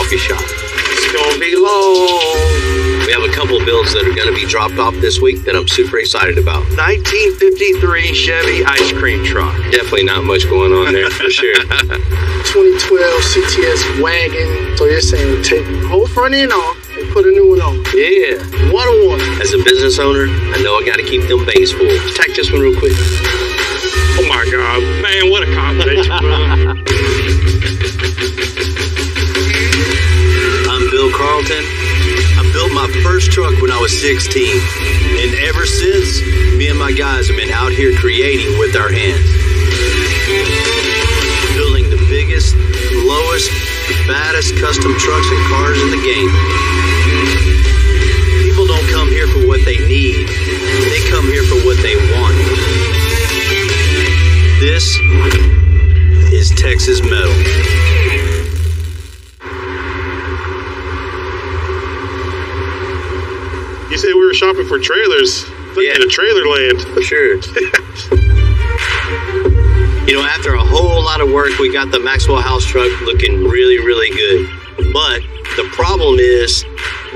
coffee shop. It's gonna be long. We have a couple of builds that are going to be dropped off this week that I'm super excited about. 1953 Chevy ice cream truck. Definitely not much going on there for sure. 2012 CTS wagon. So you're saying take the whole front end off and put a new one on. Yeah. One on one. As a business owner, I know I got to keep them bays full. Tack this one real quick. Oh my God, man, what a combination, bro. I'm Bill Carlton. I built my first truck when I was 16. And ever since, me and my guys have been out here creating with our hands. Building the biggest, lowest, baddest custom trucks and cars in the game. People don't come here for what they need. They come here for what they want. This is Texas Metal. You said we were shopping for trailers. Yeah. In a trailer land. For sure. You know, after a whole lot of work, we got the Maxwell House truck looking really, really good. But the problem is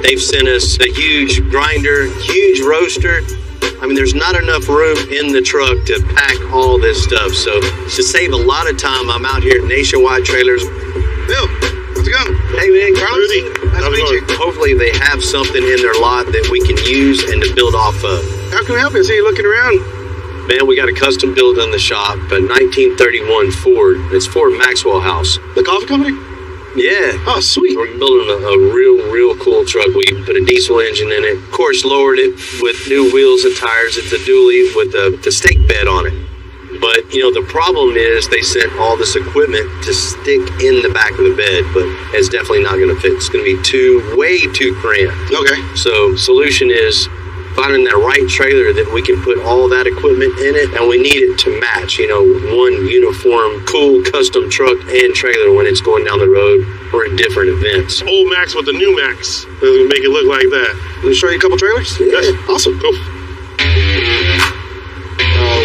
they've sent us a huge grinder, huge roaster. I mean, there's not enough room in the truck to pack all this stuff. So to save a lot of time, I'm out here at Nationwide Trailers. Bill, how's it going? Hey, man, Carlos. Rudy. Nice to meet you. Hopefully they have something in their lot that we can use and to build off of. How can we help you? I see you looking around. Man, we got a custom build in the shop, a 1931 Ford. It's Ford Maxwell House. The coffee company? Yeah. Oh, sweet. We're building a real cool truck. We put a diesel engine in it. Of course, lowered it with new wheels and tires. It's a dually with the stake bed on it. But, you know, the problem is they sent all this equipment to stick in the back of the bed, but it's definitely not going to fit. It's going to be way too cramped. Okay. So solution is finding that right trailer that we can put all that equipment in it, and we need it to match, you know, one uniform, cool, custom truck and trailer when it's going down the road or at different events. Old Max with the new Max. It'll make it look like that. Let me show you a couple trailers. Yeah. Awesome. Cool.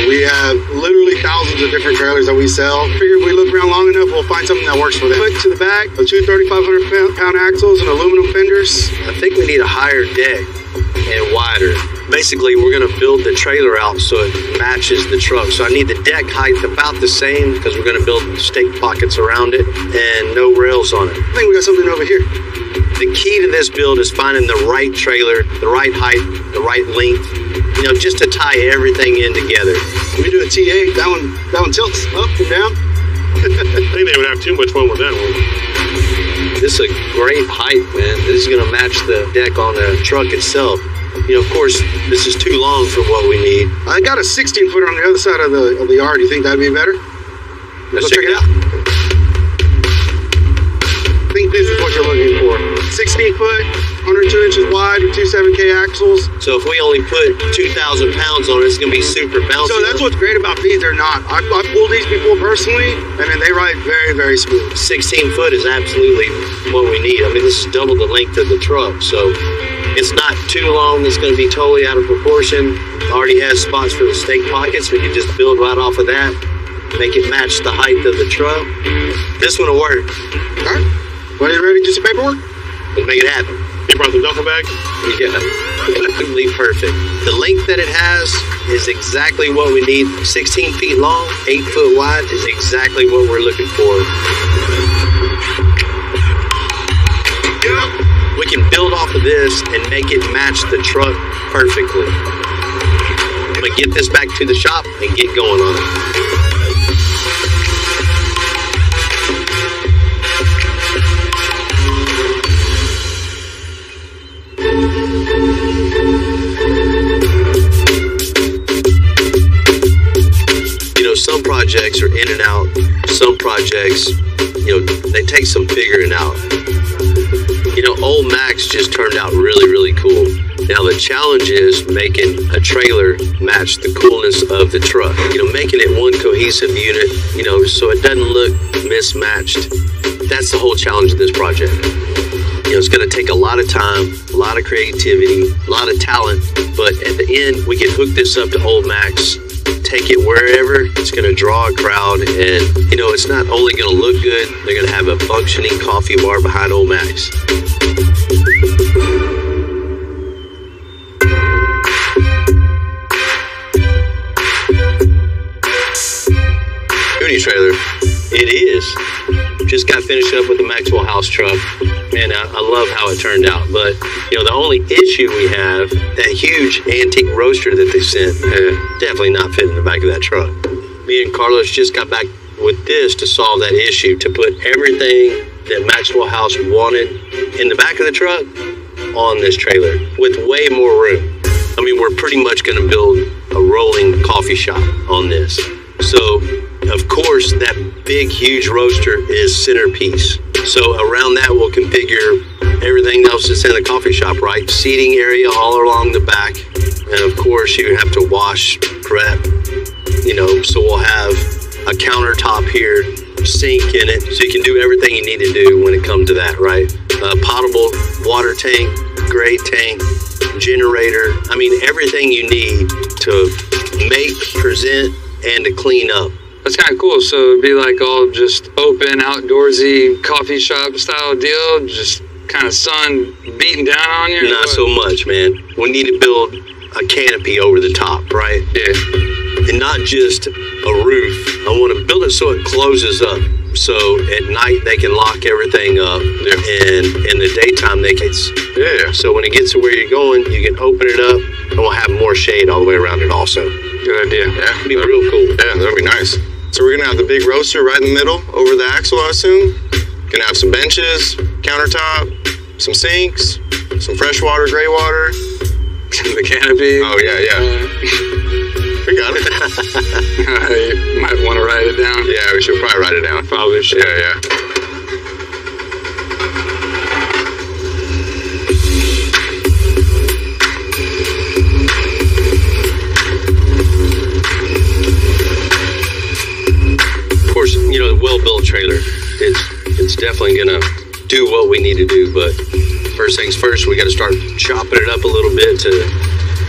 We have literally thousands of different trailers that we sell. Figure if we look around long enough, we'll find something that works for them. Put to the back, the two 3,500-pound axles and aluminum fenders. I think we need a higher deck and wider. Basically, we're going to build the trailer out so it matches the truck. So I need the deck height about the same because we're going to build stake pockets around it and no rails on it. I think we got something over here. The key to this build is finding the right trailer, the right height, the right length, you know, just to tie everything in together. We do a T8. That one tilts up and down. I think they would have too much fun with that one. This is a great height, man. This is going to match the deck on the truck itself. You know, of course, this is too long for what we need. I got a 16-footer on the other side of the yard. You think that'd be better? Let's Go check it out. I think this is what you're looking for. 16-foot, 102 inches wide with two 7K axles. So if we only put 2,000 pounds on it, it's going to be super bouncy. So that's what's great about these. They're not. I've pulled these before personally, and then they ride very, very smooth. 16 foot is absolutely what we need. I mean, this is double the length of the truck, so it's not too long. It's going to be totally out of proportion. Already has spots for the stake pockets. We can just build right off of that, make it match the height of the truck. This one will work. All right. Well, you ready to do some paperwork? Let's make it happen. You brought the duffel bag? Yeah, absolutely perfect. The length that it has is exactly what we need. 16 feet long, 8 foot wide is exactly what we're looking for. We can build off of this and make it match the truck perfectly. I'm gonna get this back to the shop and get going on it. Some projects are in and out. Some projects, you know, they take some figuring out. You know, old Max just turned out really, really cool. Now the challenge is making a trailer match the coolness of the truck. You know, making it one cohesive unit, you know, so it doesn't look mismatched. That's the whole challenge of this project. You know, it's going to take a lot of time, a lot of creativity, a lot of talent, but at the end, we can hook this up to old Max take it wherever. It's going to draw a crowd, and you know, it's not only going to look good, they're going to have a functioning coffee bar behind Old Max. Goody trailer. It is. Just got finished up with the Maxwell House truck, and I love how it turned out. But you know, the only issue we have, that huge antique roaster that they sent, definitely not fit in the back of that truck. Me and Carlos just got back with this to solve that issue, to put everything that Maxwell House wanted in the back of the truck on this trailer with way more room. I mean, we're pretty much going to build a rolling coffee shop on this. So, of course, that big, huge roaster is centerpiece. So around that, we'll configure everything else that's in the coffee shop, right? Seating area all along the back. And of course, you have to wash, prep, you know, so we'll have a countertop here, sink in it, so you can do everything you need to do when it comes to that, right? Potable water tank, gray tank, generator. I mean, everything you need to make, present, and to clean up. That's kind of cool. So it'd be like all just open, outdoorsy, coffee shop style deal, just kind of sun beating down on you? Not so much, man. We need to build a canopy over the top, right? Yeah. And not just a roof. I want to build it so it closes up. So at night they can lock everything up, and in the daytime they can. Yeah. So when it gets to where you're going, you can open it up, and we'll have more shade all the way around it also. Good idea. Yeah, It'd be real cool. Yeah, that'll be nice. So we're gonna have the big roaster right in the middle over the axle, I assume. Gonna have some benches, countertop, some sinks, some fresh water, gray water. The canopy. Oh yeah. We got it. You might want to write it down. Yeah, we should probably write it down. Probably should. Yeah. Of course, you know, the well-built trailer, it's definitely gonna do what we need to do, but first things first, we got to start chopping it up a little bit to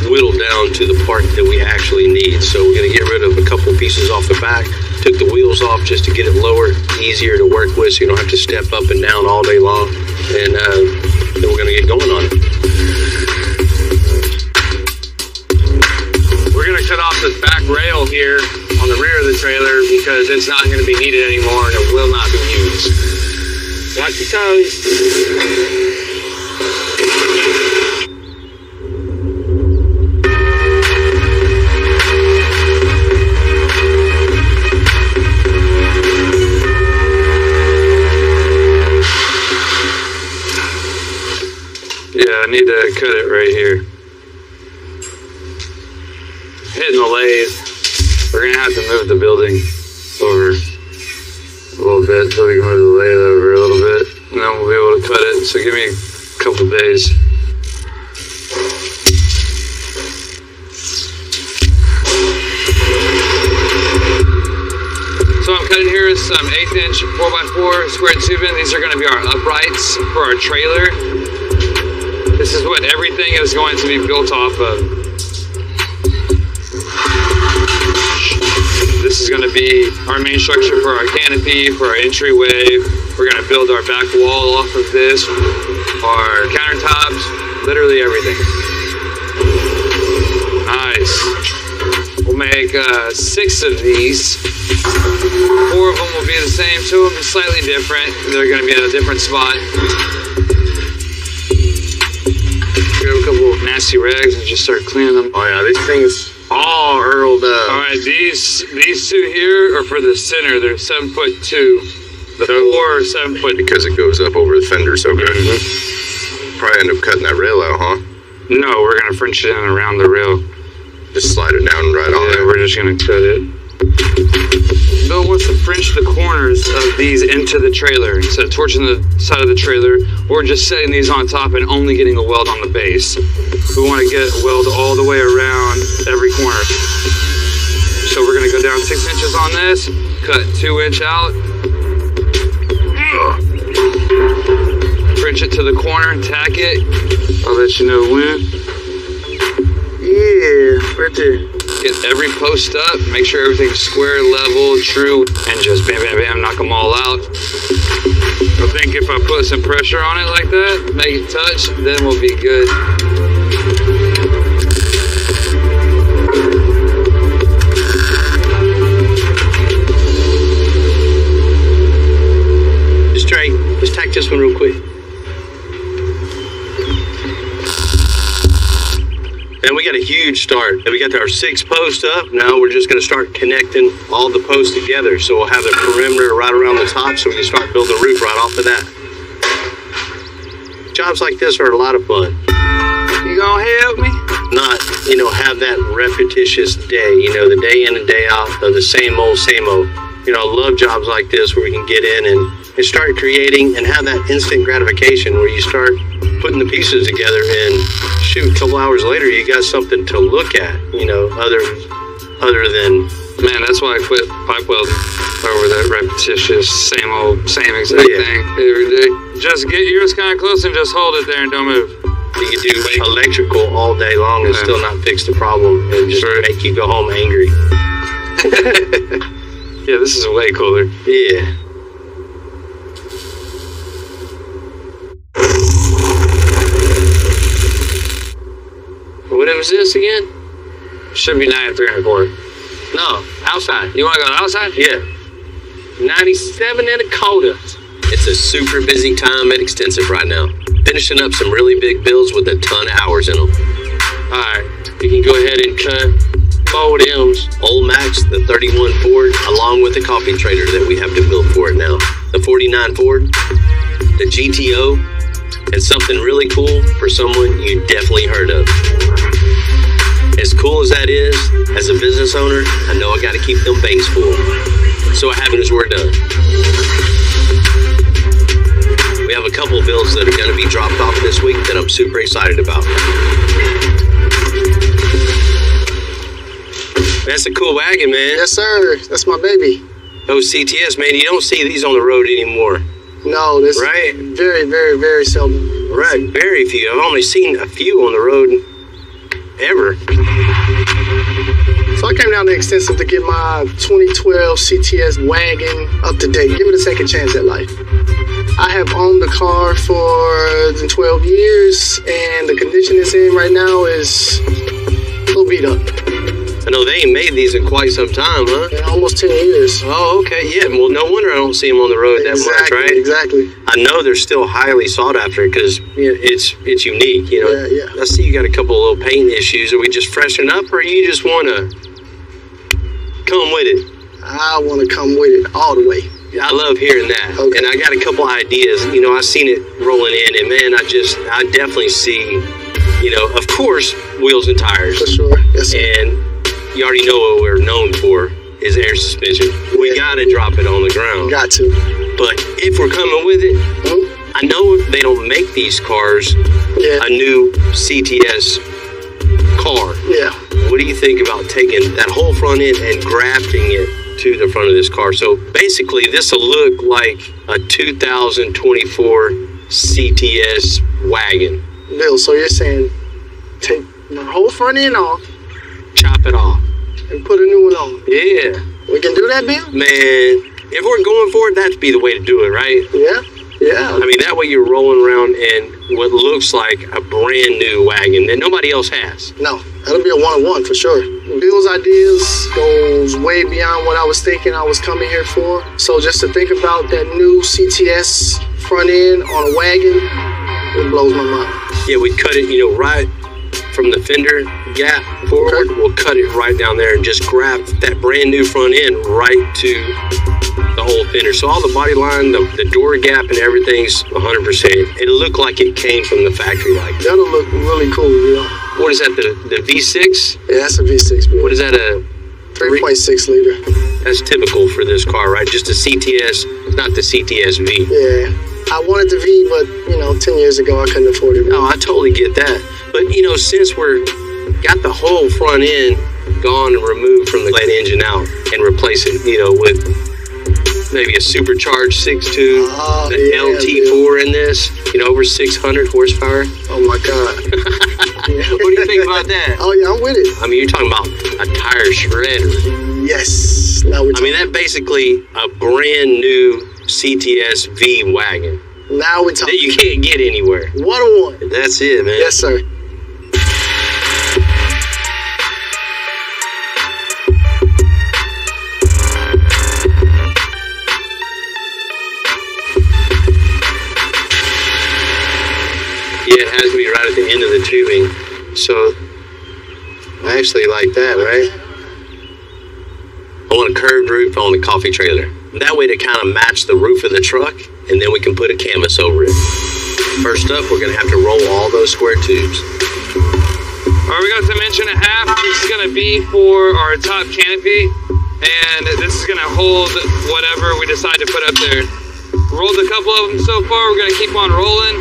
whittle down to the part that we actually need. So we're going to get rid of a couple pieces off the back, took the wheels off just to get it lower, easier to work with, so you don't have to step up and down all day long, and then we're going to get going on it. We're going to cut off this back rail here on the rear of the trailer because it's not going to be needed anymore and it will not be used. Watch your toes. Yeah, I need to cut it right here. Hitting the lathe. We're gonna have to move the building over a little bit so we can move the lathe over a little bit, and then we'll be able to cut it. So give me a couple days. So I'm cutting here some 1/8 inch 4x4 square tubing. These are gonna be our uprights for our trailer. This is what everything is going to be built off of. This is going to be our main structure for our canopy, for our entryway. We're going to build our back wall off of this, our countertops, literally everything. Nice. We'll make 6 of these. 4 of them will be the same, 2 will be slightly different. They're going to be in a different spot. Grab a couple of nasty rags and just start cleaning them. Oh yeah, these things all earled up. All right, these 2 here are for the center. They're 7'2". The 4 are 7 foot. Because it goes up over the fender so good. Probably end up cutting that rail out, huh? No, we're gonna French it in around the rail. Just slide it down right on Yeah, there. we're just gonna cut it. Bill wants to French the corners of these into the trailer. Instead of torching the side of the trailer, we're just setting these on top and only getting a weld on the base. We want to get a weld all the way around every corner. So we're gonna go down 6 inches on this, cut 2 inch out, French it to the corner, tack it. I'll let you know when. Yeah, right there. get every post up, make sure everything's square, level, true, and just bam, bam, bam, knock them all out. I think if I put some pressure on it like that, make it touch, then we'll be good. Just tack this one real quick. And we got a huge start. We got our 6 posts up. Now we're just going to start connecting all the posts together. So we'll have the perimeter right around the top so we can start building the roof right off of that. Jobs like this are a lot of fun. You gonna help me? Not, have that repetitious day, the day in and day out of the same old, same old. I love jobs like this where we can get in and start creating and have that instant gratification where you start putting the pieces together and shoot, a couple hours later you got something to look at, other than... Man, that's why I quit pipe welding over that repetitious, same exact thing every day. Just get yours kind of close and just hold it there and don't move. You can do electrical all day long and still not fix the problem and just make you go home angry. Yeah, this is way cooler. Yeah. What was this again? Should be 9 at 3 1/4. No, outside. You want to go outside? Yeah. 97 1/4. It's a super busy time at Extensive right now. Finishing up some really big builds with a ton of hours in them. Alright, you can go ahead and cut 4 of them. Old Max, the 31 Ford, along with the coffee trader that we have to build for it now. The 49 Ford, the GTO, and something really cool for someone you definitely heard of. As cool as that is, as a business owner, I know I gotta keep them banks full. So what happens is we're done. We have a couple of builds that are gonna be dropped off this week that I'm super excited about. That's a cool wagon, man. Yes, sir. That's my baby. Those CTS, man, you don't see these on the road anymore. No, this right? Very, very, very seldom. Right, very few. I've only seen a few on the road ever. So I came down to Extensive to get my 2012 CTS wagon up to date. Give it a second chance at life. I have owned the car for 12 years, and the condition it's in right now is a little beat up. I know they ain't made these in quite some time, huh? Yeah, almost 10 years. Oh, okay, yeah. Well, no wonder I don't see them on the road that much, right? Exactly. I know they're still highly sought after because it's unique, Yeah. I see you got a couple of little paint issues. Are we just freshen up, or you just want to come with it? I want to come with it all the way. I love hearing that. Okay. And I got a couple ideas. I seen it rolling in, and man, I definitely see, of course, wheels and tires. For sure. Yes, sir. And you already know what we're known for is air suspension. We got to drop it on the ground. Got to. But if we're coming with it, I know they don't make these cars a new CTS car. Yeah. What do you think about taking that whole front end and grafting it to the front of this car? So basically, this will look like a 2024 CTS wagon. Bill, so you're saying take the whole front end off, chop it off, and put a new one on? Yeah. We can do that, Bill? Man, if we're going for it, that'd be the way to do it, right? Yeah. I mean, that way you're rolling around in what looks like a brand new wagon that nobody else has. No, that'll be a one-on-one for sure. Bill's ideas goes way beyond what I was thinking I was coming here for. So just to think about that new CTS front end on a wagon, it blows my mind. Yeah, we cut it, right from the fender gap forward. We'll cut it right down there and just grab that brand new front end right to the whole fender. So all the body line, the door gap and everything's 100%. It'll look like it came from the factory like that. That'll look really cool, What is that, the V6? Yeah, that's a V6, Bill. What is that, a 3.6 liter. That's typical for this car, right? Just a CTS, not the CTS V. Yeah. I wanted the V, but, 10 years ago, I couldn't afford it. No, I totally get that. But, since we're got the whole front end gone and removed from the lead engine out and replace it, with maybe a supercharged 6.2, LT4 in this, over 600 horsepower. Oh, my God. What do you think about that? Oh, yeah, I'm with it. I mean, you're talking about a tire shredder. Yes. Now we're I mean, that's basically a brand new CTS V wagon Now we're talking. that you can't get anywhere. 101. That's it, man. Yes, sir. Yeah, it has to be right at the end of the tubing. So, I actually like that, right? I want a curved roof on the coffee trailer. That way to kind of match the roof of the truck, and then we can put a canvas over it. First up, we're gonna have to roll all those square tubes. All right, we got the 1.5 inches. This is gonna be for our top canopy, and this is gonna hold whatever we decide to put up there. Rolled a couple of them so far. We're gonna keep on rolling.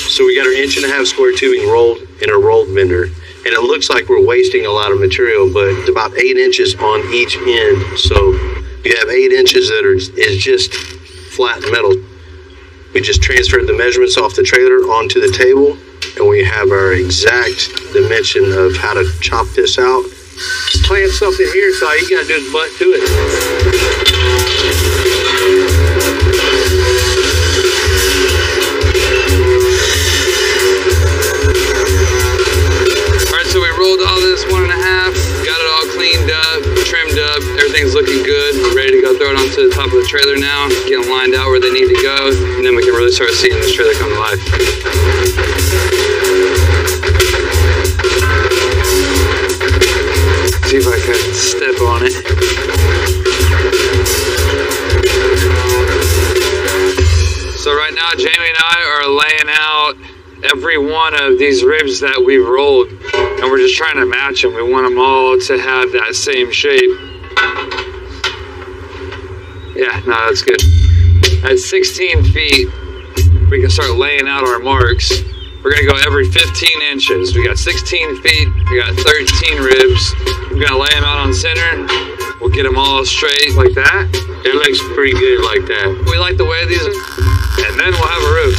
So we got our 1.5 inch square tubing rolled in a rolled bender, and it looks like we're wasting a lot of material, but it's about 8 inches on each end. So you have 8 inches that is just flat metal. We just transferred the measurements off the trailer onto the table, and we have our exact dimension of how to chop this out. Just clamp something here, so all you gotta do is butt to it. So we rolled all this 1.5, got it all cleaned up, trimmed up, everything's looking good. We're ready to go throw it onto the top of the trailer now, get them lined out where they need to go, and then we can really start seeing this trailer come to life. See if I can step on it. So right now, Jamie and I are laying out every one of these ribs that we've rolled, and we're just trying to match them. We want them all to have that same shape. Yeah, no, that's good. At 16 feet, we can start laying out our marks. We're gonna go every 15 inches. We got 16 feet, we got 13 ribs. We're gonna lay them out on center. We'll get them all straight like that. It looks pretty good like that. We like the way these are, and then we'll have a roof.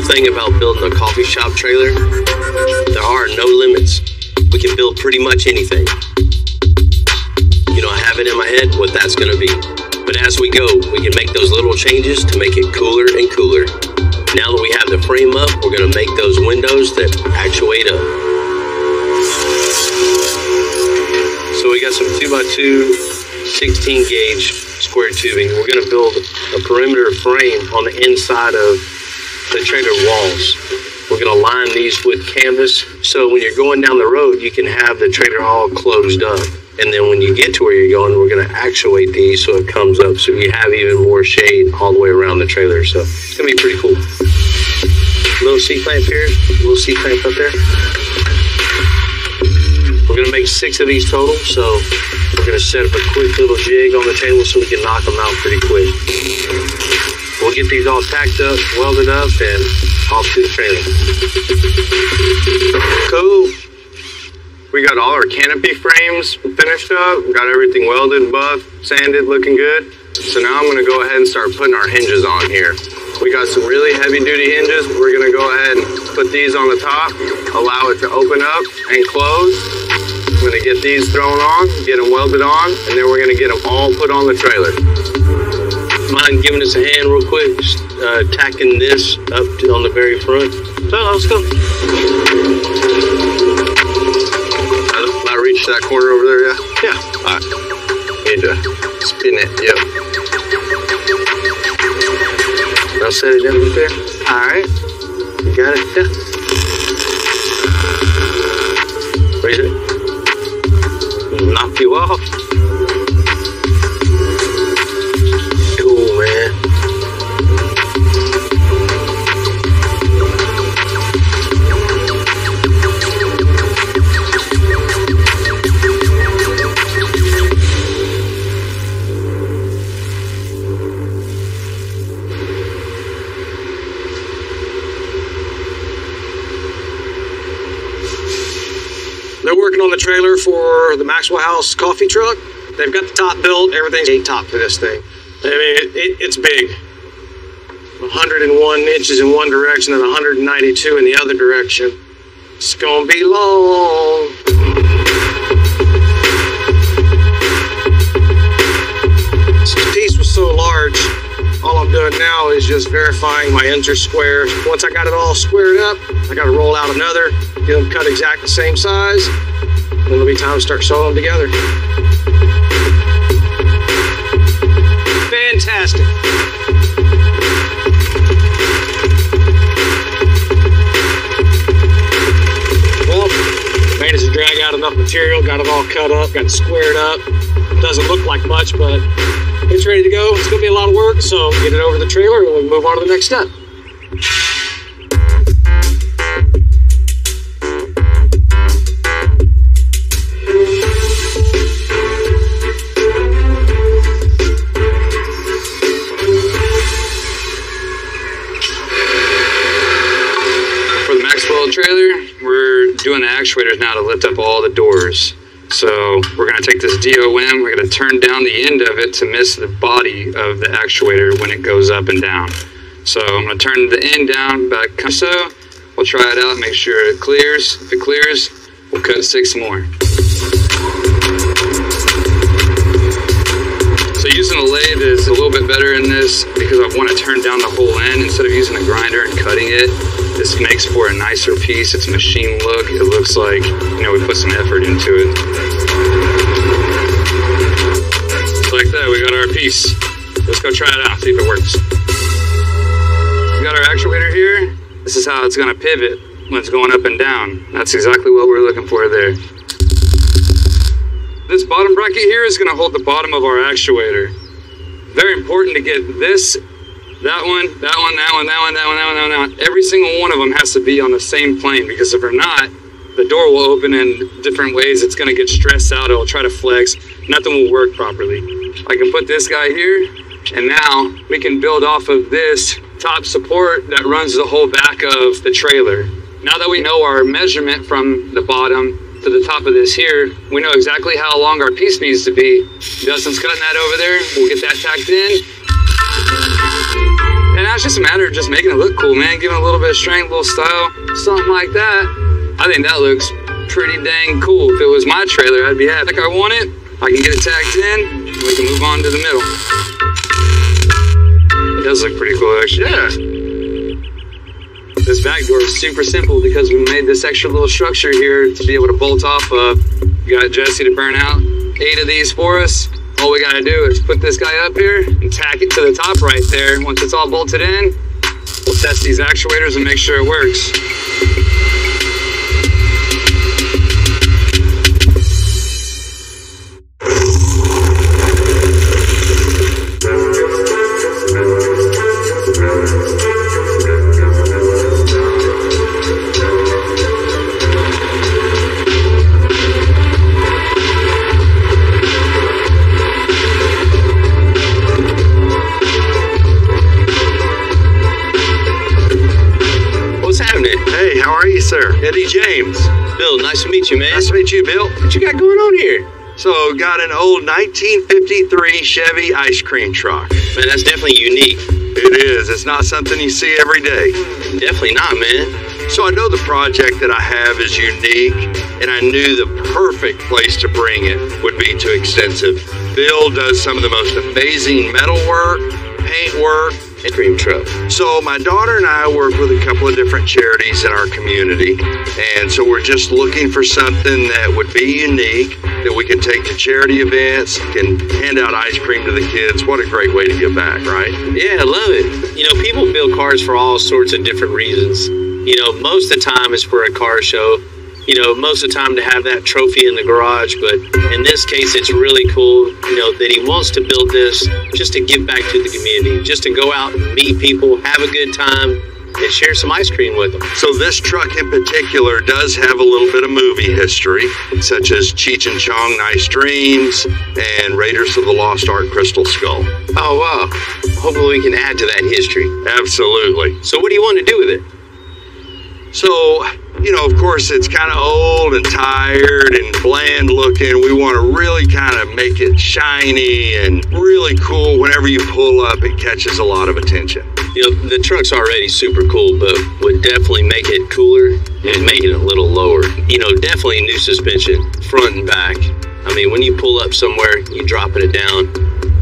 Thing about building a coffee shop trailer, there are no limits. We can build pretty much anything. You know, I have it in my head what that's going to be. But as we go, we can make those little changes to make it cooler and cooler. Now that we have the frame up, we're going to make those windows that actuate up. So we got some 2x2 16 gauge square tubing. We're going to build a perimeter frame on the inside of the trailer walls. We're going to line these with canvas, so when you're going down the road, you can have the trailer all closed up. And then when you get to where you're going, we're going to actuate these so it comes up, so you have even more shade all the way around the trailer. So it's going to be pretty cool. Little C-clamp here, little C-clamp up there. We're going to make 6 of these total, so we're going to set up a quick little jig on the table so we can knock them out pretty quick. We'll get these all tacked up, welded up, and off to the trailer. Cool. We got all our canopy frames finished up. Got everything welded, buffed, sanded, looking good. So now I'm gonna go ahead and start putting our hinges on here. We got some really heavy duty hinges. We're gonna go ahead and put these on the top, allow it to open up and close. I'm gonna get these thrown on, get them welded on, and then we're gonna get them all put on the trailer. Mind giving us a hand real quick, just tacking this up on the very front. So let's go. I reach that corner over there, yeah? Yeah. All right. Need to spin it, yep. I'll set it down right there. All right. You got it? Yeah. Raise it. Knock you off. Cool, man. trailer for the Maxwell House coffee truck. They've got the top built, everything's 8 top for this thing. I mean, it's big. 101 inches in one direction and 192 in the other direction. It's gonna be long. This piece was so large, all I'm doing now is just verifying my ends are square. Once I got it all squared up, I gotta roll out another, get them cut exact the same size, and it'll be time to start sewing them together. Fantastic. Well, managed to drag out enough material, got it all cut up, got it squared up. Doesn't look like much, but it's ready to go. It's gonna be a lot of work, so get it over the trailer and we'll move on to the next step. For the Maxwell trailer, we're doing the actuators now to lift up all the doors. So we're going to take this DOM, we're going to turn down the end of it to miss the body of the actuator when it goes up and down. So I'm going to turn the end down back so. We'll try it out, make sure it clears. If it clears, we'll cut 6 more. So using a lathe is a little bit better in this because I want to turn down the whole end instead of using a grinder and cutting it. This makes for a nicer piece. It's a machine look. It looks like, you know, we put some effort into it. Like that, we got our piece. Let's go try it out, see if it works. We got our actuator here. This is how it's gonna pivot when it's going up and down. That's exactly what we're looking for there. This bottom bracket here is gonna hold the bottom of our actuator. Very important to get this, that one, that one, that one, that one, that one, that one, that one. Every single one of them has to be on the same plane because if they're not, the door will open in different ways. It's gonna get stressed out, it'll try to flex, nothing will work properly. I can put this guy here, and now we can build off of this top support that runs the whole back of the trailer. Now that we know our measurement from the bottom to the top of this here, we know exactly how long our piece needs to be. Dustin's cutting that over there, we'll get that tacked in. And now it's just a matter of just making it look cool, man. Giving it a little bit of strength, a little style, something like that. I think that looks pretty dang cool. If it was my trailer, I'd be happy. Like I want it, I can get it tacked in, and we can move on to the middle. It does look pretty cool, actually. Yeah. This back door is super simple because we made this extra little structure here to be able to bolt off of. You got Jesse to burn out 8 of these for us. All we gotta do is put this guy up here and tack it to the top right there. Once it's all bolted in, we'll test these actuators and make sure it works. Sir, Eddie James. Bill, nice to meet you, man. Nice to meet you, Bill. What you got going on here? So, got an old 1953 Chevy ice cream truck. Man, that's definitely unique. It is. It's not something you see every day. Definitely not, man. So I know the project that I have is unique, and I knew the perfect place to bring it would be to Extensive. Bill does some of the most amazing metal work, paint work, and cream truck. So my daughter and I work with a couple of different charities in our community, and so we're just looking for something that would be unique, that we can take to charity events, can hand out ice cream to the kids. What a great way to give back, right? Yeah, I love it. You know, people build cars for all sorts of different reasons. You know, most of the time it's for a car show. You know, most of the time to have that trophy in the garage, but in this case, it's really cool, you know, that he wants to build this just to give back to the community, just to go out and meet people, have a good time, and share some ice cream with them. So this truck in particular does have a little bit of movie history, such as Cheech and Chong, Nice Dreams, and Raiders of the Lost Ark, Crystal Skull. Oh, wow. Hopefully we can add to that history. Absolutely. So what do you want to do with it? So you know, of course, it's kind of old and tired and bland looking. We want to really kind of make it shiny and really cool. Whenever you pull up, it catches a lot of attention. You know, the truck's already super cool, but would definitely make it cooler and make it a little lower. You know, definitely new suspension, front and back. I mean, when you pull up somewhere, you dropping it down,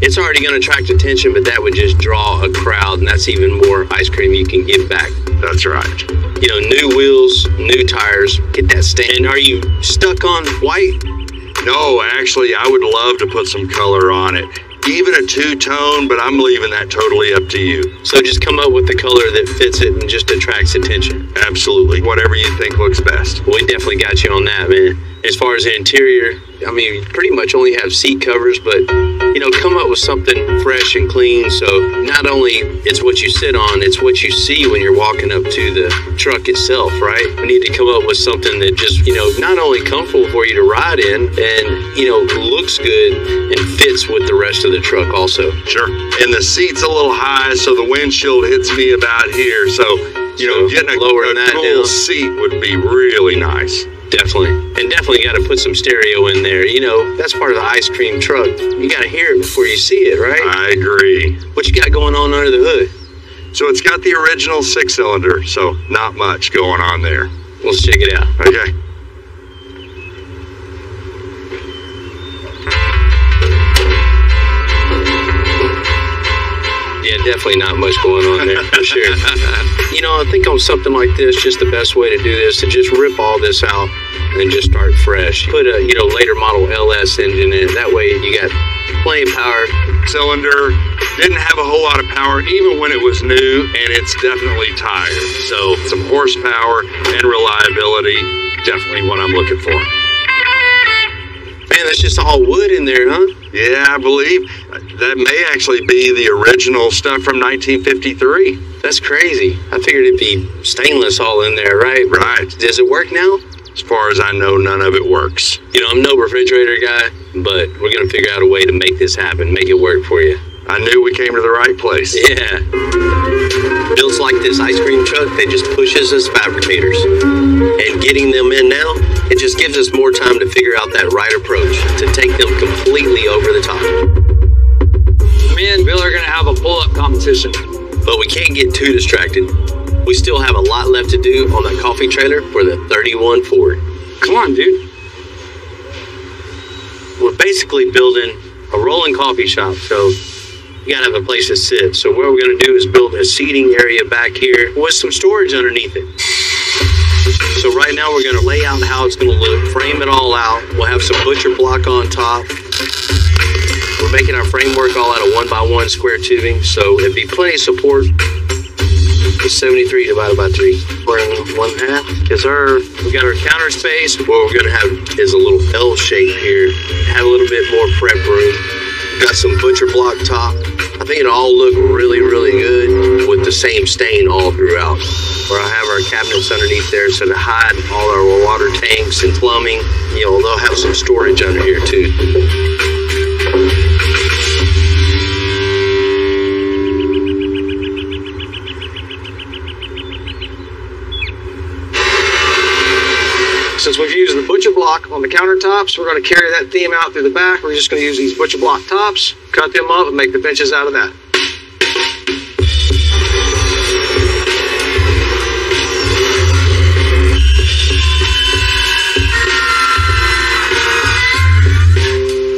it's already going to attract attention, but that would just draw a crowd, and that's even more ice cream you can give back. That's right. You know, new wheels, new tires, get that stain. And are you stuck on white? No, actually, I would love to put some color on it. Even a two-tone, but I'm leaving that totally up to you. So just come up with the color that fits it and just attracts attention. Absolutely. Whatever you think looks best. We definitely got you on that, man. As far as the interior, I mean, you pretty much only have seat covers, but, you know, come up with something fresh and clean. So not only it's what you sit on, it's what you see when you're walking up to the truck itself, right? We need to come up with something that just, you know, not only comfortable for you to ride in and, you know, looks good and fits with the rest of the truck also. Sure. And the seat's a little high, so the windshield hits me about here. So, you know, getting a cool seat would be really nice. Definitely. And definitely got to put some stereo in there. You know, that's part of the ice cream truck. You got to hear it before you see it, right? I agree. What you got going on under the hood? So it's got the original 6-cylinder, so not much going on there. Let's check it out. Okay. Yeah, definitely not much going on there, for sure. You know, I think on something like this, just the best way to do this is to just rip all this out and then just start fresh. Put a, you know, later model LS engine in it. That way you got plenty of power. Cylinder didn't have a whole lot of power even when it was new, and it's definitely tired. So some horsepower and reliability, definitely what I'm looking for. Man, that's just all wood in there, huh? Yeah, I believe that may actually be the original stuff from 1953. That's crazy. I figured it'd be stainless all in there, right? Right. Does it work now? As far as I know, none of it works. You know, I'm no refrigerator guy, but we're going to figure out a way to make this happen, make it work for you. I knew we came to the right place. Yeah. Builds like this ice cream truck, they just pushes us fabricators. And getting them in now, it just gives us more time to figure out that right approach to take them completely over the top. Me and Bill are going to have a pull-up competition. But we can't get too distracted. We still have a lot left to do on that coffee trailer for the 31 Ford. Come on, dude. We're basically building a rolling coffee shop, so you gotta have a place to sit. So what we're gonna do is build a seating area back here with some storage underneath it. So right now we're gonna lay out how it's gonna look, frame it all out. We'll have some butcher block on top. We're making our framework all out of 1x1 square tubing, so it'd be plenty of support. It's 73 divided by 3. We're in 1/2. Yes, sir. We got our counter space. What we're gonna have is a little L shape here. Have a little bit more prep room. Got some butcher block top. I think it'll all look really, really good with the same stain all throughout. Where I have our cabinets underneath there, so to hide all our water tanks and plumbing, you know, they'll have some storage under here too. Since we've used the butcher block on the countertops, we're going to carry that theme out through the back. We're just going to use these butcher block tops, cut them up, and make the benches out of that.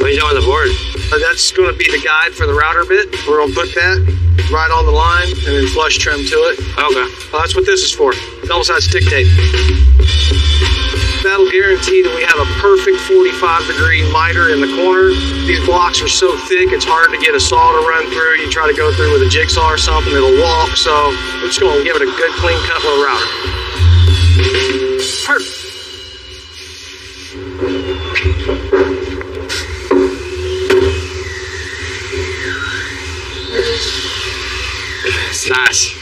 What are you doing on the board? That's going to be the guide for the router bit. We're going to put that right on the line and then flush trim to it. Okay. That's what this is for. Double-sided stick tape. That'll guarantee that we have a perfect 45-degree miter in the corner. These blocks are so thick, it's hard to get a saw to run through. You try to go through with a jigsaw or something, it'll walk. So we're just going to give it a good clean cut with a router. Perfect. It's nice.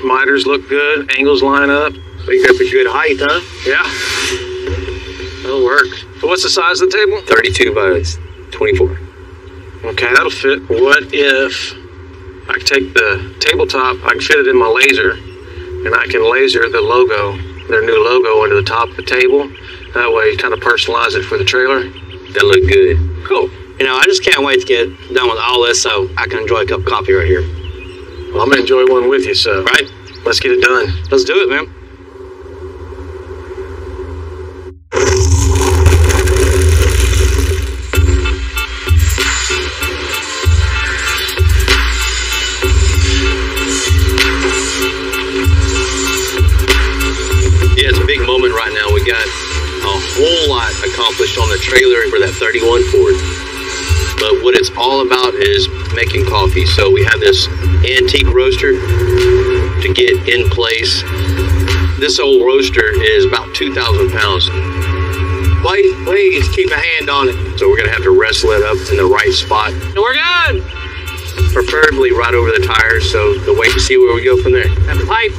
Miters look good, angles line up. So you got the good height, huh? Yeah. That'll work. So what's the size of the table? 32 by 24. Okay, that'll fit. What if I take the tabletop, I can fit it in my laser, and I can laser the logo their new logo into the top of the table. That way, kind of personalize it for the trailer. That look good. Cool. You know, I just can't wait to get done with all this so I can enjoy a cup of coffee right here. Well, I'm gonna enjoy one with you, so Right? let's get it done. Let's do it, man. Yeah, it's a big moment right now. We got a whole lot accomplished on the trailer for that 31 Ford. But what it's all about is making coffee. So we have this antique roaster to get in place. This old roaster is about 2,000 pounds. Please keep a hand on it. So we're gonna have to wrestle it up in the right spot, And we're good! preferably right over the tires. So the wait to see where we go from there. That pipe!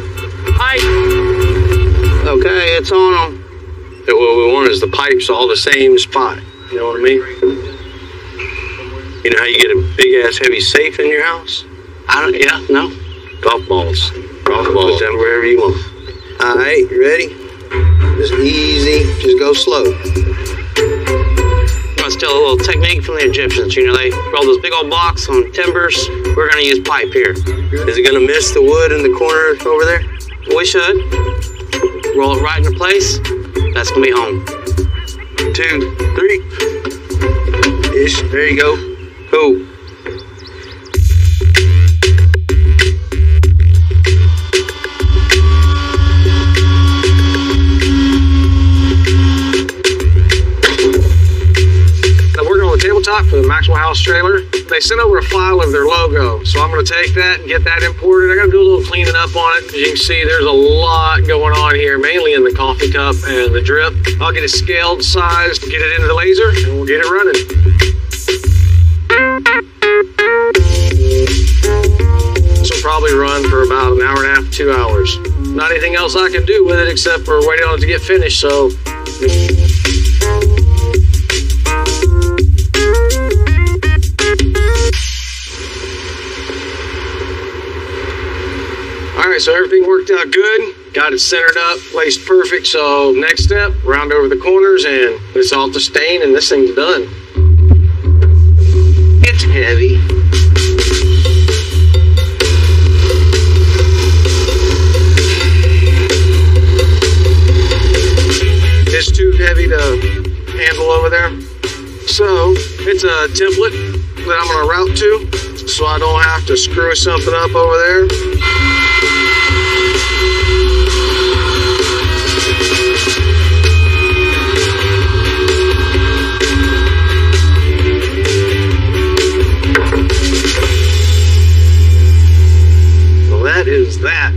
Okay, it's on them. What we want is the pipes all the same spot. You know what I mean? You know how you get a big ass heavy safe in your house? Yeah, no. Golf balls. Golf balls. Put them wherever you want. All right, you ready? Just easy. Just go slow. You want to steal a little technique from the Egyptians. You know, they roll those big old blocks on timbers. We're going to use pipe here. Is it gonna miss the wood in the corner over there? We should. Roll it right into place. That's going to be home. 2, 3. Ish. There you go. Cool. Now working on the tabletop for the Maxwell House trailer. They sent over a file of their logo, so I'm going to take that and get that imported. I got to do a little cleaning up on it. As you can see, there's a lot going on here, mainly in the coffee cup and the drip. I'll get it scaled, sized, get it into the laser, and we'll get it running. This will probably run for about an hour and a half, 2 hours. Not anything else I can do with it except for waiting on it to get finished, so. All right, so everything worked out good. Got it centered up, placed perfect. So next step, round over the corners and it's off the stain and this thing's done. It's heavy. It's too heavy to handle over there. So it's a template that I'm gonna route to so I don't have to screw something up over there. That is that.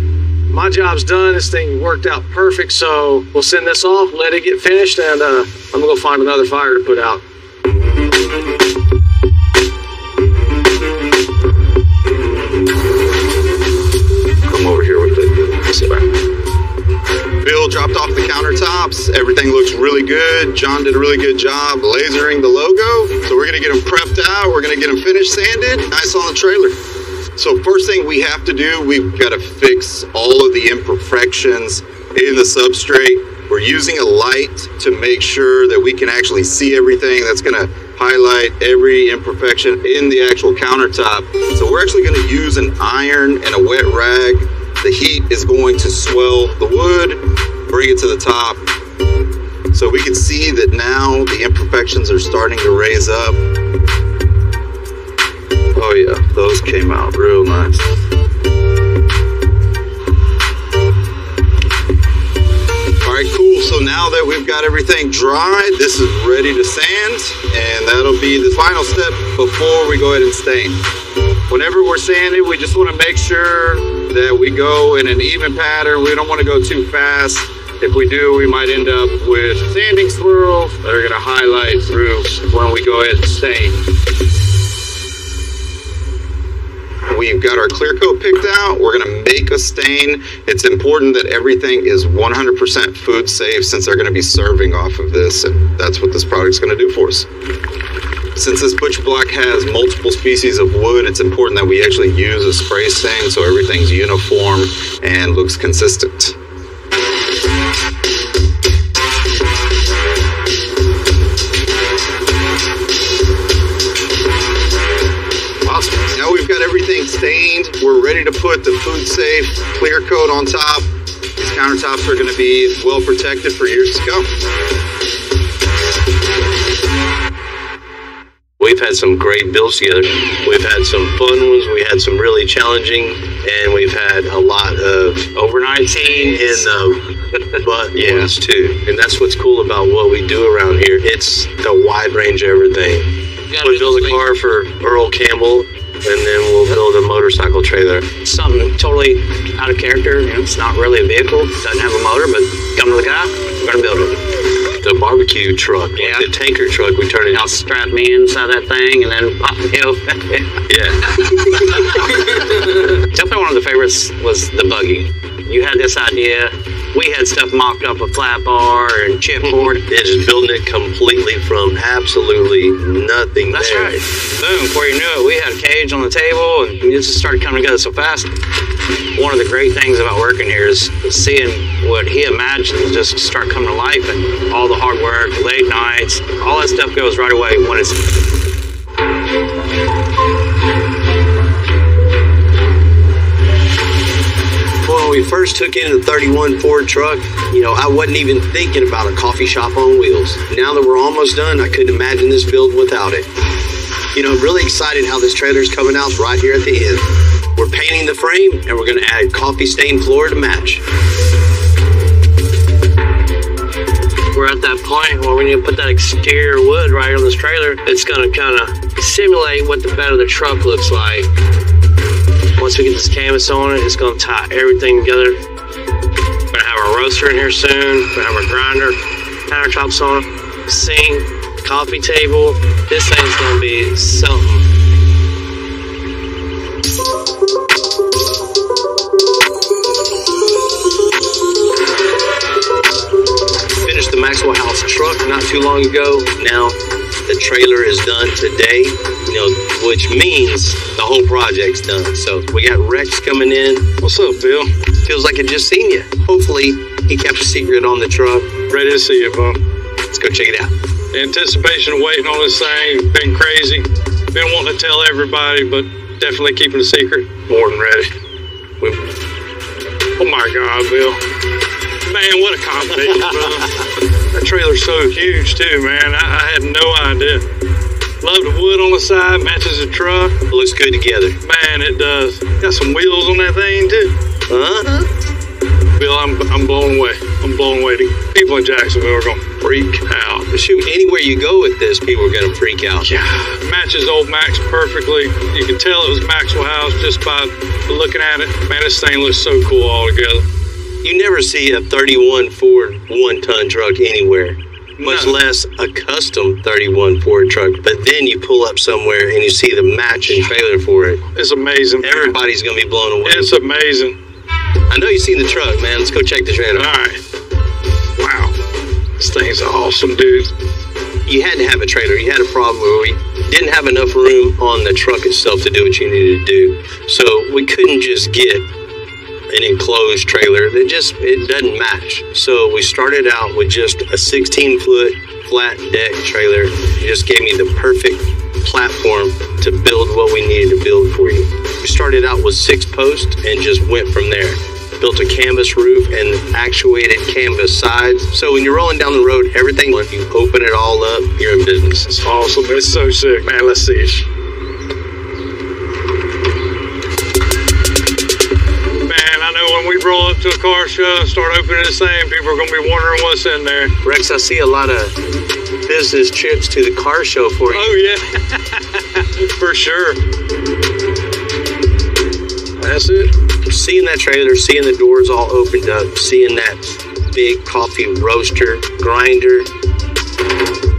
My job's done. This thing worked out perfect, so we'll send this off, let it get finished, and I'm gonna go find another fire to put out. Come over here with it. Bill dropped off the countertops. Everything looks really good. John did a really good job lasering the logo. So we're gonna get them prepped out. We're gonna get them finished sanded. Nice on the trailer. So first thing we have to do, we've got to fix all of the imperfections in the substrate. We're using a light to make sure that we can actually see everything. That's going to highlight every imperfection in the actual countertop. So we're actually going to use an iron and a wet rag. The heat is going to swell the wood, bring it to the top. So we can see that now the imperfections are starting to raise up. Oh yeah, those came out real nice. All right, cool. So now that we've got everything dry, this is ready to sand, and that'll be the final step before we go ahead and stain. Whenever we're sanding, we just want to make sure that we go in an even pattern. We don't want to go too fast. If we do, we might end up with sanding swirls that are going to highlight through when we go ahead and stain. We've got our clear coat picked out. We're going to make a stain. It's important that everything is 100% food safe since they're going to be serving off of this, and that's what this product's going to do for us. Since this butcher block has multiple species of wood, it's important that we actually use a spray stain so everything's uniform and looks consistent. ready to put the food safe clear coat on top. These countertops are going to be well protected for years to come. We've had some great builds together. We've had some fun ones. We had some really challenging, and we've had a lot of Overnight teams. in the butt ones too. And that's what's cool about what we do around here. It's a wide range of everything. We build a car for Earl Campbell, and then we'll build a motorcycle trailer. Something totally out of character. You know, it's not really a vehicle. Doesn't have a motor, but come to the guy, we're gonna build it. The barbecue truck, Yeah. the tanker truck, we turn it I'll strap me inside that thing and then pop the hill. Yeah. Definitely one of the favorites was the buggy. You had this idea. We had stuff mocked up with flat bar and chipboard. Yeah, just building it completely from absolutely nothing. That's there. right. Boom, before you knew it, we had a cage on the table and it just started coming together so fast. One of the great things about working here is seeing what he imagines just start coming to life, and all the hard work, the late nights, all that stuff goes right away when it's... When we first took in the 31 Ford truck, you know, I wasn't even thinking about a coffee shop on wheels. Now that we're almost done, I couldn't imagine this build without it. You know, I'm really excited how this trailer's coming out right here at the end. We're painting the frame, and we're gonna add coffee stained floor to match. We're at that point where we need to put that exterior wood right on this trailer. It's gonna kind of simulate what the bed of the truck looks like. Once we get this canvas on it, it's gonna tie everything together. We're gonna have our roaster in here soon. We're gonna have our grinder, countertops on it, sink, coffee table. This thing's gonna be something. Finished the Maxwell House truck not too long ago. Now the trailer is done today, you know, which means the whole project's done. So we got Rex coming in. What's up, Bill? Feels like I just seen you. Hopefully he kept a secret on the truck. Ready to see you, bub. Let's go check it out. The anticipation of waiting on this thing been crazy. Been wanting to tell everybody, but definitely keeping a secret. More than ready. Oh my God, Bill. Man, what a combination, brother. That trailer's so huge too, man. I had no idea. Love the wood on the side, matches the truck. It looks good together. Man, it does. Got some wheels on that thing too. Uh-huh. Bill, I'm blown away. I'm blown away. The people in Jacksonville are gonna freak out. Shoot, anywhere you go with this, people are gonna freak out. Yeah, matches old Max perfectly. You can tell it was Maxwell House just by looking at it. Man, this thing looks so cool all together. You never see a 31 Ford 1-ton truck anywhere, much No. less a custom 31 Ford truck. But then you pull up somewhere and you see the matching trailer for it. It's amazing. Everybody's gonna be blown away. It's amazing. I know you've seen the truck, man. Let's go check the trailer. All right. Wow. This thing's awesome, dude. You had to have a trailer. You had a problem where we didn't have enough room on the truck itself to do what you needed to do. So we couldn't just get an enclosed trailer that it doesn't match. So we started out with just a 16-foot flat deck trailer. It just gave me the perfect platform to build what we needed to build for you. We started out with 6 posts and just went from there. Built a canvas roof and actuated canvas sides. So when you're rolling down the road, everything, when you open it all up, you're in business. It's awesome. It's so sick, man. Let's see it. Man, I know when we roll up to a car show and start opening this thing, people are going to be wondering what's in there. Rex, I see a lot of business trips to the car show for you. Oh, yeah. For sure. That's it. Seeing that trailer, seeing the doors all opened up, seeing that big coffee roaster, grinder,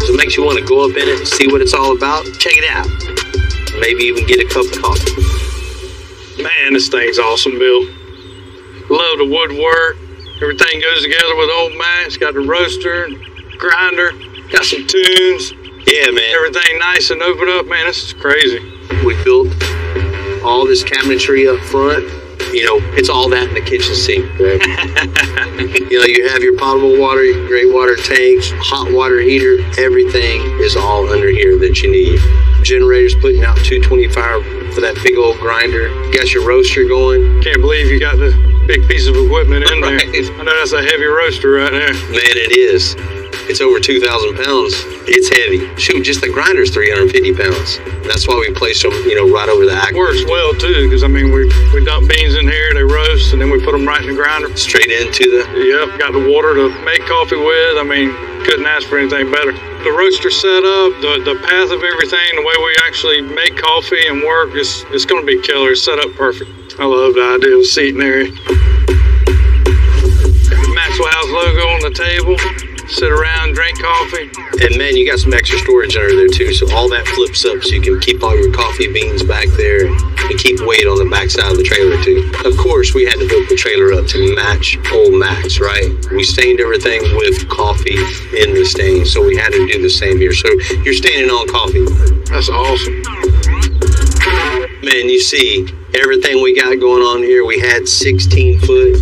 so it makes you want to go up in it and see what it's all about. Check it out. Maybe even get a cup of coffee. Man, this thing's awesome, Bill. Love the woodwork. Everything goes together with old Max. Got the roaster, grinder, got some tunes. Yeah, man. Everything nice and open up. Man, this is crazy. We built all this cabinetry up front. You know, it's all that in the kitchen sink. Right? You know, you have your potable water, your gray water tanks, hot water heater. Everything is all under here that you need. Generators putting out 225 for that big old grinder. Got your roaster going. Can't believe you got the big piece of equipment in there. Right. I know that's a heavy roaster right there. Man, it is. It's over 2,000 pounds. It's heavy. Shoot, just the grinder's 350 pounds. That's why we place them, right over the axe. Works well too, because I mean we dump beans in here, they roast, and then we put them right in the grinder. Straight into the... Yep, got the water to make coffee with. I mean, couldn't ask for anything better. The roaster set up, the path of everything, the way we actually make coffee and work, it's going to be killer. It's set up perfect. I love the idea of seating area. Maxwell House logo on the table. Sit around, drink coffee. And man, you got some extra storage under there too, so all that flips up so you can keep all your coffee beans back there and keep weight on the backside of the trailer too. Of course, we had to hook the trailer up to match old Max, right? We stained everything with coffee in the stain, so we had to do the same here. So you're staining on coffee. That's awesome. Man, you see everything we got going on here. We had 16 foot.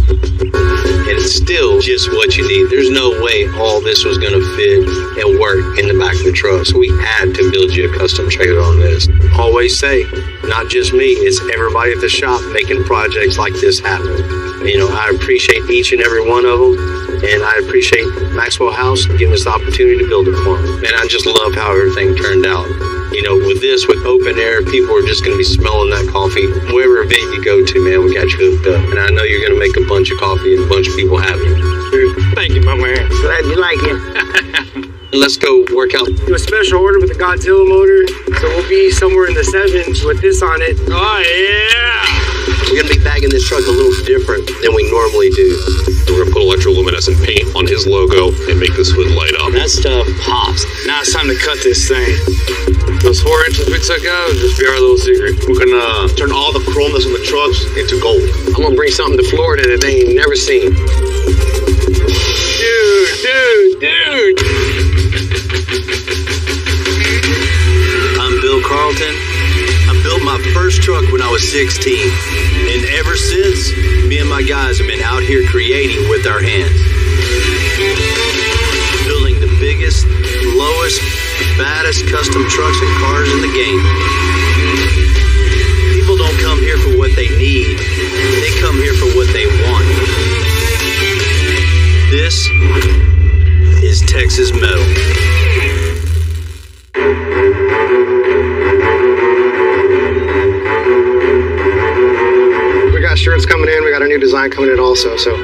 And it's still just what you need. There's no way all this was going to fit and work in the back of the truck. So we had to build you a custom trailer on this. Always say, not just me, it's everybody at the shop making projects like this happen. I appreciate each and every one of them. And I appreciate Maxwell House giving us the opportunity to build it for them. And I just love how everything turned out. With open air, people are just going to be smelling that coffee. Wherever event you go to, man, we got you hooked up. And I know you're going to make a bunch of coffee and a bunch of people happy. Thank you, my man. Glad you like it. Let's go work out. Do a special order with the Godzilla motor, so we'll be somewhere in the 7s with this on it. Oh, yeah! We're going to be bagging this truck a little different than we normally do. We're going to put electroluminescent paint on his logo and make this hood light up. That stuff pops. Now it's time to cut this thing. Those 4 inches we took out will just be our little secret. We're gonna turn all the chromas on the trucks into gold. I'm going to bring something to Florida that they ain't never seen. Dude! I'm Bill Carlton. I built my first truck when I was 16. And ever since, me and my guys have been out here creating with our hands. Building the biggest, lowest, baddest custom trucks and cars in the game. People don't come here for what they need. They come here for what they want. This is Texas Metal. We got shirts coming in. We got a new design coming in also. So,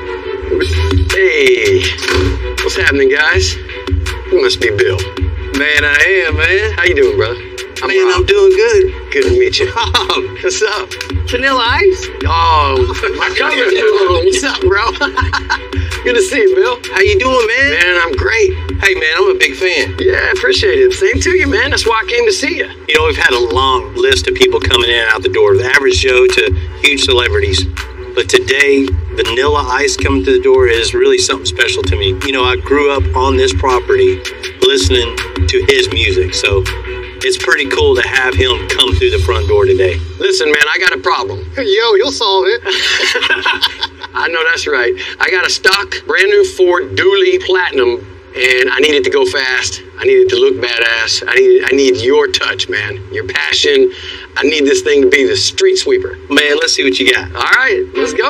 Hey, what's happening, guys? You must be Bill. Man, I am, man. How you doing, brother? Man, I'm doing good. Good to meet you. Oh, What's up? Vanilla Ice. Oh, my cousin. What's up, bro? Good to see you, Bill. how you doing, man? Man, I'm great. Hey, man, I'm a big fan. Yeah, appreciate it. Same to you, man. That's why I came to see you. We've had a long list of people coming in and out the door, the average Joe to huge celebrities. But today, Vanilla Ice coming to the door is really something special to me. I grew up on this property listening to his music, so it's pretty cool to have him come through the front door today. Listen, man, I got a problem. Yo, you'll solve it. I know that's right. I got a stock, brand new Ford Dually Platinum, and I need it to go fast. I need it to look badass. I need your touch, man. Your passion. I need this thing to be the street sweeper. Man, let's see what you got. All right, let's go.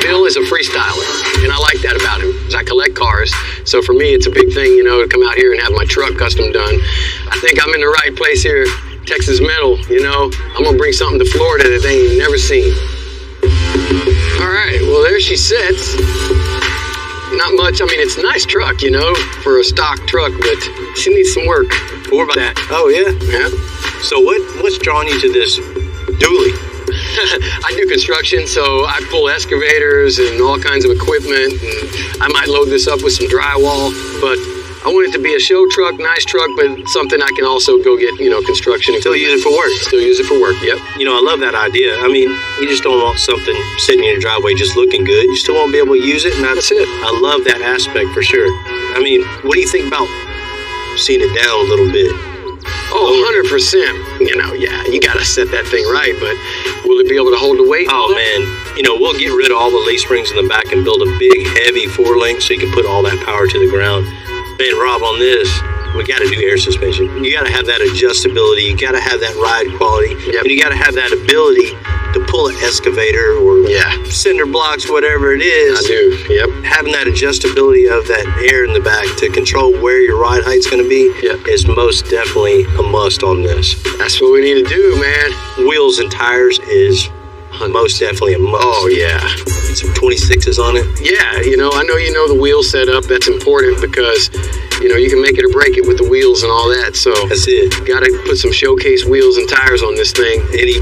Bill is a freestyler, and I like that about him, because I collect cars. So for me, it's a big thing, to come out here and have my truck custom done. I think I'm in the right place here, Texas Metal, I'm going to bring something to Florida that they ain't never seen. All right, well, there she sits. Not much. I mean, it's a nice truck, for a stock truck, but she needs some work. What about that? Oh, yeah? Yeah. So what's drawing you to this dually? I do construction, so I pull excavators and all kinds of equipment, and I might load this up with some drywall, but I want it to be a show truck, nice truck, but something I can also go get, construction. Still use it for work. Still use it for work, yep. I love that idea. I mean, you just don't want something sitting in your driveway just looking good. You still want to be able to use it, and that's it. I love that aspect for sure. I mean, what do you think about seeing it down a little bit? Oh, 100%. Yeah, you got to set that thing right, but will it be able to hold the weight? Oh, man. We'll get rid of all the leaf springs in the back and build a big, heavy 4-link so you can put all that power to the ground. Man, Rob, on this, we got to do air suspension. You got to have that adjustability. You got to have that ride quality. Yep. And you got to have that ability to pull an excavator or cinder blocks, whatever it is. I do. Yep. Having that adjustability of that air in the back to control where your ride height's going to be is most definitely a must on this. That's what we need to do, man. Wheels and tires is most definitely a must. Oh, yeah. Some 26s on it. Yeah, you know, I know you know the wheel setup. That's important because, you know, you can make it or break it with the wheels and all that. So that's it. Got to put some showcase wheels and tires on this thing. Any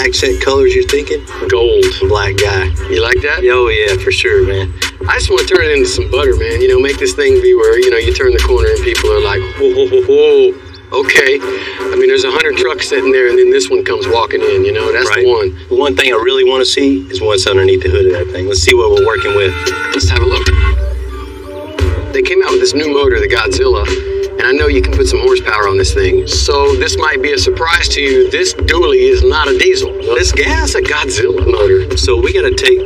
accent colors you're thinking? Gold. Black guy. You like that? Oh, yeah, for sure, man. I just want to turn it into some butter, man. You know, make this thing be where, you know, you turn the corner and people are like, whoa, whoa, whoa, whoa. Okay. I mean, there's 100 trucks sitting there, and then this one comes walking in, you know? That's the one. The one thing I really want to see is what's underneath the hood of that thing. Let's see what we're working with. Let's have a look. They came out with this new motor, the Godzilla, and I know you can put some horsepower on this thing. So this might be a surprise to you. This dually is not a diesel. This gas, a Godzilla motor. So we got to take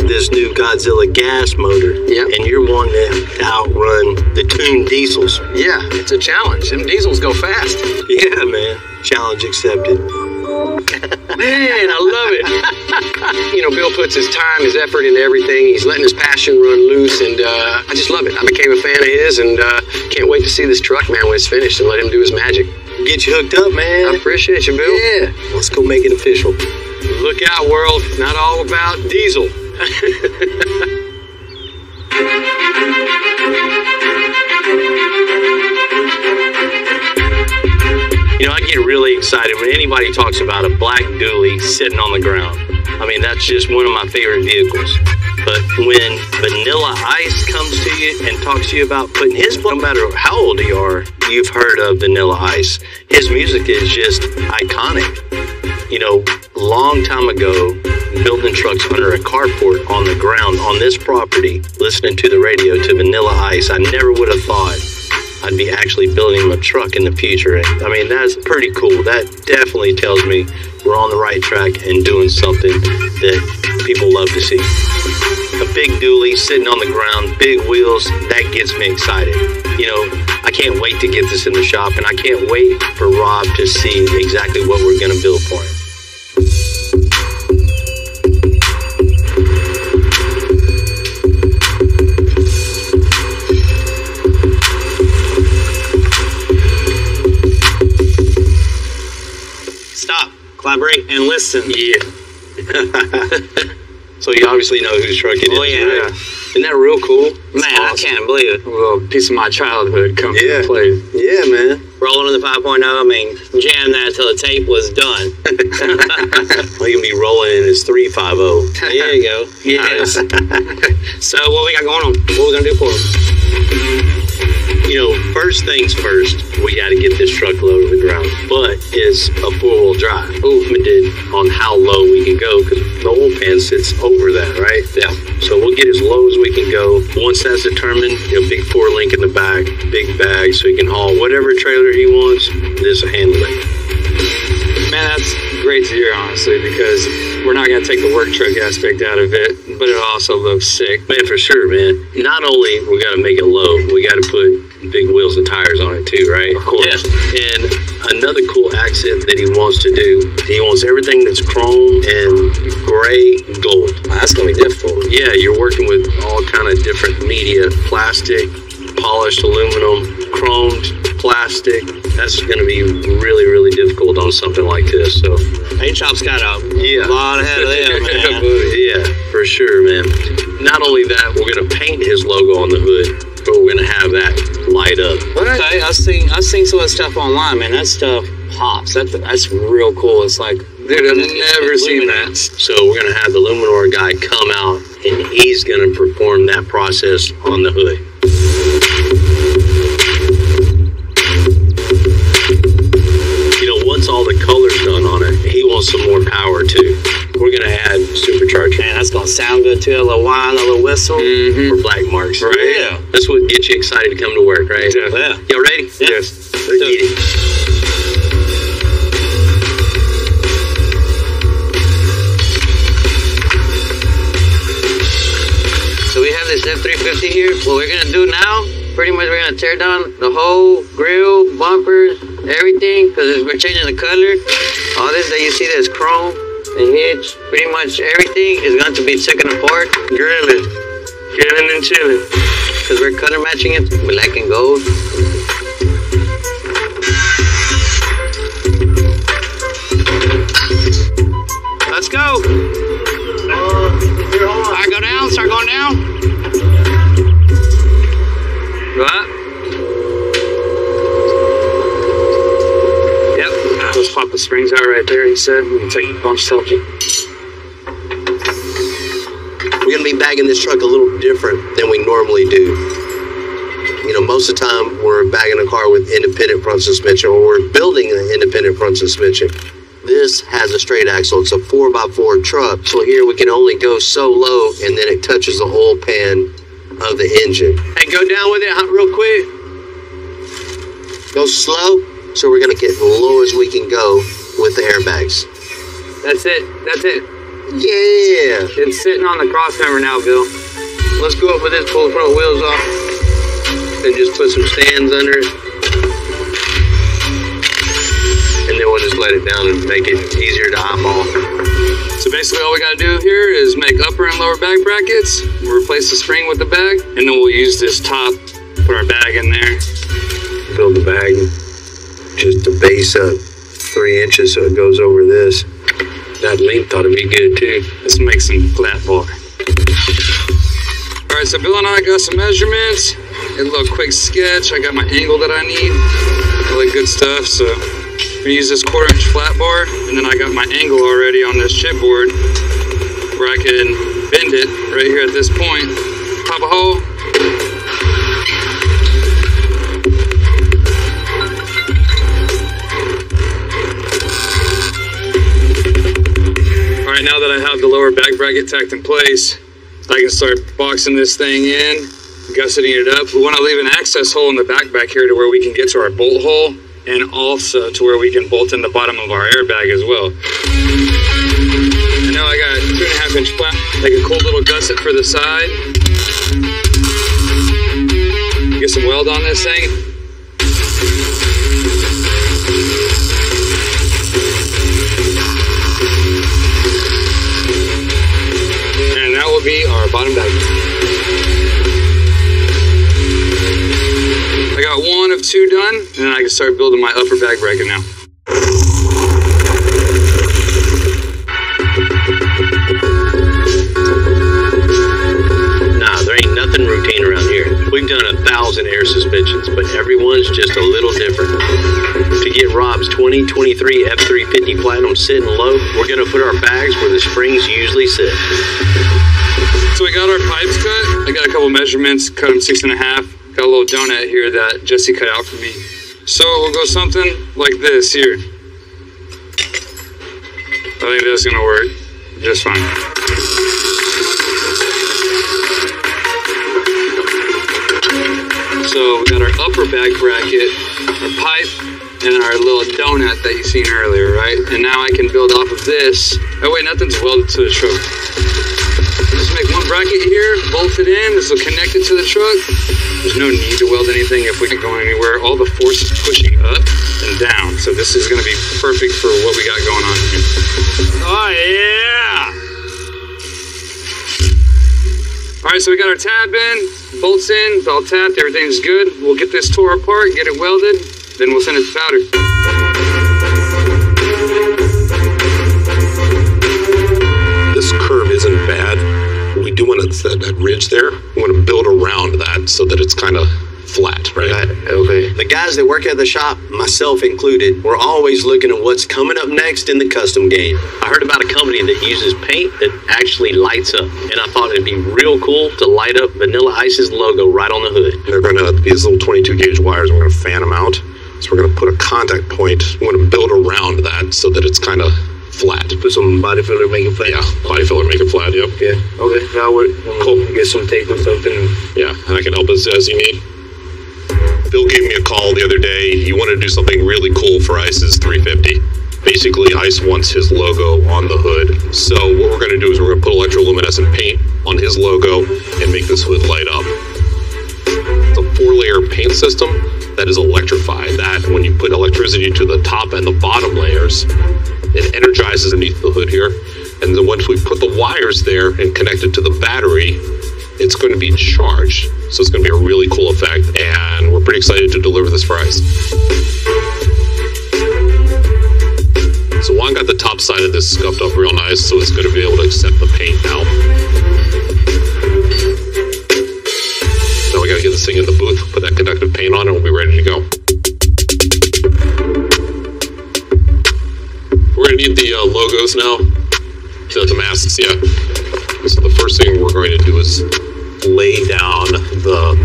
this new Godzilla gas motor, and you're wanting to outrun the tuned diesels. Yeah, it's a challenge. Them diesels go fast. Yeah, man. Challenge accepted. Man, I love it. You know, Bill puts his time, his effort into everything. He's letting his passion run loose, and I just love it. I became a fan of his, and can't wait to see this truck, man, when it's finished, and let him do his magic. Get you hooked up, man. I appreciate you, Bill. Yeah. Let's go make it official. Look out, world. Not all about diesel. You know, I get really excited when anybody talks about a black dually sitting on the ground. I mean, that's just one of my favorite vehicles. But when Vanilla Ice comes to you and talks to you about putting his, no matter how old you are, you've heard of Vanilla Ice. His music is just iconic. You know, long time ago, building trucks under a carport on the ground on this property, listening to the radio to Vanilla Ice, I never would have thought I'd be actually building him a truck in the future. I mean, that's pretty cool. That definitely tells me we're on the right track and doing something that people love to see. A big dually sitting on the ground, big wheels, that gets me excited. You know, I can't wait to get this in the shop, and I can't wait for Rob to see exactly what we're going to build for him. Collaborate and listen. Yeah. So you obviously know whose truck it is. Oh, yeah. Right? Isn't that real cool? Man, awesome. I can't believe it. A little piece of my childhood comes into play. Yeah, man. Rolling in the 5.0, I mean, jam that till the tape was done. Well, you'll be rolling in his 350. There you go. Yes. So what we got going on? What we gonna do for him? You know, first things first, we got to get this truck low to the ground. But it's a four-wheel drive. Limited on how low we can go because the oil pan sits over that, right? Yeah. So we'll get as low as we can go. Once that's determined, you know, big 4-link in the back, big bag, so he can haul whatever trailer he wants. This will handle it. Man, that's great to hear, honestly, because we're not going to take the work truck aspect out of it, but it also looks sick. Man, for sure, man. Not only we got to make it low, we got to put big wheels and tires on it too, right? Of course. Yeah. And another cool accent that he wants to do, he wants everything that's chrome and gray gold. Wow, that's going to be difficult. Yeah, you're working with all kind of different media, plastic, polished aluminum, chromed plastic. That's going to be really, really difficult on something like this. So, Paint shop's got a lot ahead of them, man. Yeah, for sure, man. Not only that, we're going to paint his logo on the hood, but we're going to have that light up. Okay, I've seen some of that stuff online, man. That stuff pops. That's real cool. It's like, dude, I've never seen that. So we're going to have the Luminor guy come out, and he's going to perform that process on the hood. Once all the color's done on it, he wants some more power too. We're gonna add supercharger. Man, that's gonna sound good too. A little whine, a little whistle. For black marks, right? Yeah. That's what gets you excited to come to work, right? Yeah. Y'all ready? Yeah. Yes. Let's get it. So we have this F-350 here. What we're gonna do now pretty much we're gonna tear down the whole grill, bumpers, everything, because we're changing the color. All this that you see that's chrome, the hitch, pretty much everything is going to be taken apart. Grilling and chilling. Because we're color matching it, black and gold. Let's go. Alright, go down, start going down. Go up. Yep. Let's pop the springs out right there, he said. We can take the bump selfie. We're going to be bagging this truck a little different than we normally do. You know, most of the time we're bagging a car with independent front suspension, or we're building an independent front suspension. This has a straight axle. It's a 4x4 truck. So here we can only go so low, and then it touches the oil pan of the engine. Hey, go down with it real quick. Go slow. So we're going to get low as we can go with the airbags. That's it. That's it. Yeah. It's sitting on the cross member now, Bill. Let's go up with this, pull the front wheels off, and just put some stands under it. And then we'll just let it down and make it easier to eyeball. So basically all we gotta do here is make upper and lower bag brackets. We'll replace the spring with the bag, and then we'll use this top, put our bag in there. Build the bag, just the base up 3 inches so it goes over this. That length ought to be good too. Let's make some flat bar. All right, so Bill and I got some measurements, a little quick sketch. I got my angle that I need, really good stuff. So I'm gonna use this 1/4 inch flat bar, and then I got my angle already on this chipboard where I can bend it right here at this point, pop a hole. All right, now that I have the lower bag bracket tacked in place, I can start boxing this thing in, gusseting it up. We want to leave an access hole in the back here to where we can get to our bolt hole, and also to where we can bolt in the bottom of our airbag as well. And now I got a 2.5 inch flat, like a cool little gusset for the side. Get some weld on this thing. And that will be our bottom bag. I got 1 of 2 done, and then I can start building my upper bag bracket now. Nah, there ain't nothing routine around here. We've done 1,000 air suspensions, but everyone's just a little different. To get Rob's 2023 F350 Platinum sitting low, we're gonna put our bags where the springs usually sit. So we got our pipes cut. I got a couple measurements, cut them 6.5. Got a little donut here that Jesse cut out for me. So we'll go something like this here. I think that's gonna work just fine. So we got our upper bag bracket, our pipe, and our little donut that you seen earlier, right? And now I can build off of this. Oh wait, nothing's welded to the truck. Just make one bracket here, bolt it in, this will connect it to the truck. There's no need to weld anything if we can go anywhere. All the force is pushing up and down. So this is gonna be perfect for what we got going on here. Oh yeah! All right, so we got our tab in, bolts in, it's all tapped, everything's good. We'll get this tore apart, get it welded, then we'll send it to powder. This curve isn't bad. We do want to set that ridge there. We want to build around that so that it's kind of flat, right? Okay. The guys that work at the shop, myself included, we're always looking at what's coming up next in the custom game. I heard about a company that uses paint that actually lights up, and I thought it'd be real cool to light up Vanilla Ice's logo right on the hood. They're going to, these little 22 gauge wires, we're going to fan them out. So we're going to put a contact point. We want to build around that so that it's kind of flat. Put some body filler, make it flat. Yeah, body filler, make it flat, yep. Yeah, okay, that would Cool. Get some tape or something. Yeah, and I can help as you need. Bill gave me a call the other day. He wanted to do something really cool for Ice's 350. Basically, Ice wants his logo on the hood. So what we're going to do is we're going to put electroluminescent paint on his logo and make this hood light up. It's a 4-layer paint system that is electrified. That when you put electricity to the top and the bottom layers, it energizes beneath the hood here. And then once we put the wires there and connect it to the battery, it's going to be charged. So it's going to be a really cool effect, and we're pretty excited to deliver this for ICE. So Juan got the top side of this scuffed up real nice, so it's going to be able to accept the paint now. Now we got to get this thing in the booth, put that conductive paint on, and we'll be ready to go. We're going to need the logos now, the masks, yeah. So the first thing we're going to do is lay down the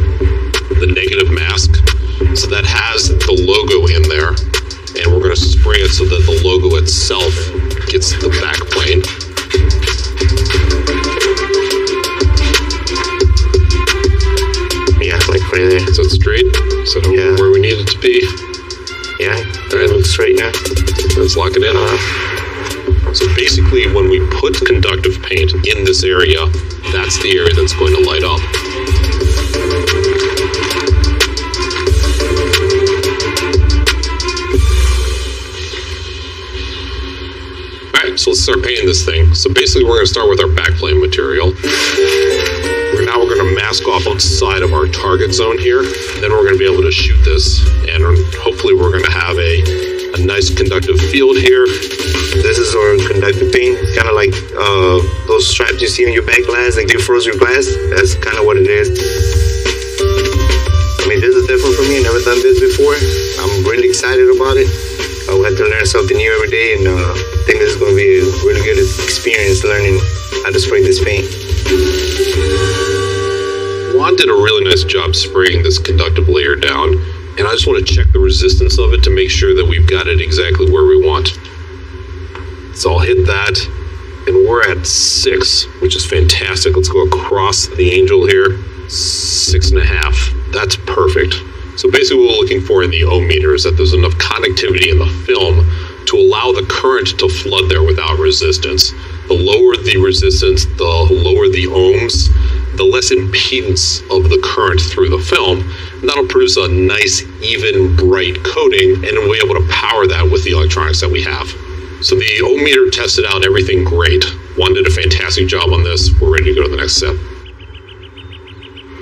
negative mask. So that has the logo in there, and we're going to spray it so that the logo itself gets the back plane. Yeah, like right there. So it's straight? So where we need it to be? Yeah, it looks straight now. Let's lock it in. So basically, when we put conductive paint in this area, that's the area that's going to light up. Alright, so let's start painting this thing. So basically, we're going to start with our backplane material. Now we're going to mask off outside of our target zone here. Then we're going to be able to shoot this, and hopefully we're going to have a nice conductive field here. This is our conductive paint, kind of like those stripes you see on your back glass, like you froze your glass. That's kind of what it is. I mean, this is different for me. I've never done this before. I'm really excited about it. I will have to learn something new every day, and I think this is going to be a really good experience learning how to spray this paint. Juan did a really nice job spraying this conductive layer down, and I just want to check the resistance of it to make sure that we've got it exactly where we want. So I'll hit that, and we're at 6, which is fantastic. Let's go across the angel here, 6.5. That's perfect. So basically what we're looking for in the ohm meter is that there's enough conductivity in the film to allow the current to flood there without resistance. The lower the resistance, the lower the ohms, the less impedance of the current through the film, and that'll produce a nice, even, bright coating, and we'll be able to power that with the electronics that we have. So the ohm meter tested out everything great. Juan did a fantastic job on this. We're ready to go to the next step.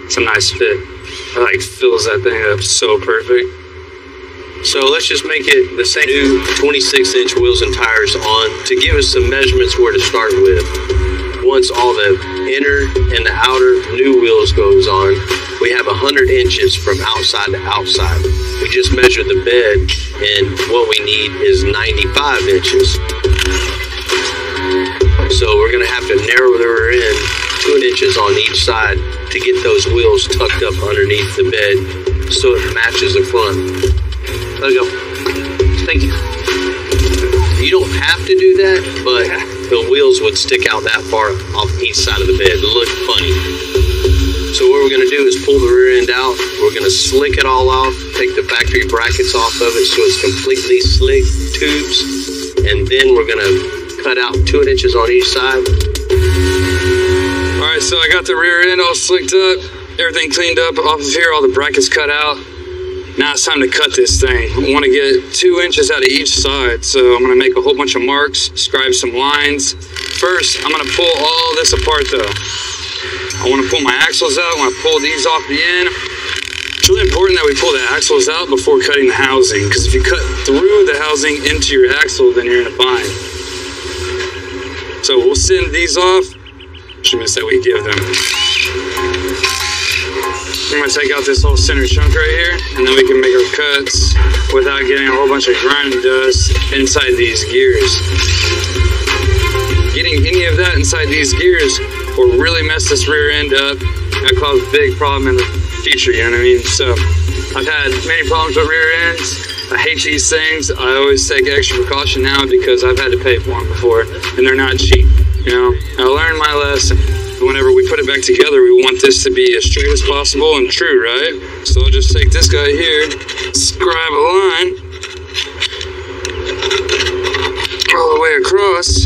It's a nice fit. It fills that thing up so perfect. So let's just make it the same new 26-inch wheels and tires on to give us some measurements where to start with. Once all the inner and the outer new wheels goes on, we have 100 inches from outside to outside. We just measured the bed, and what we need is 95 inches. So we're going to have to narrow the rear end 2 inches on each side to get those wheels tucked up underneath the bed so it matches the front. There we go. Thank you. You don't have to do that, but the wheels would stick out that far off each side of the bed. It look funny. So what we're going to do is pull the rear end out. We're going to slick it all off, take the factory brackets off of it so it's completely slick tubes, and then we're going to cut out 2 inches on each side. All right, so I got the rear end all slicked up, everything cleaned up off of here, all the brackets cut out. Now it's time to cut this thing. I want to get 2 inches out of each side, so I'm going to make a whole bunch of marks, scribe some lines. First, I'm going to pull all this apart though. I want to pull my axles out. I want to pull these off the end. It's really important that we pull the axles out before cutting the housing, because if you cut through the housing into your axle, then you're in a bind. So we'll send these off. Measurements that we give them. We're going to take out this whole center chunk right here, and then we can make our cuts without getting a whole bunch of grinding dust inside these gears. Getting any of that inside these gears will really mess this rear end up and cause a big problem in the future, you know what I mean? So I've had many problems with rear ends. I hate these things. I always take extra precaution now because I've had to pay for them before, and they're not cheap, you know? I learned my lesson. Whenever we put it back together, we want this to be as straight as possible and true, right? So I'll just take this guy here, scribe a line all the way across.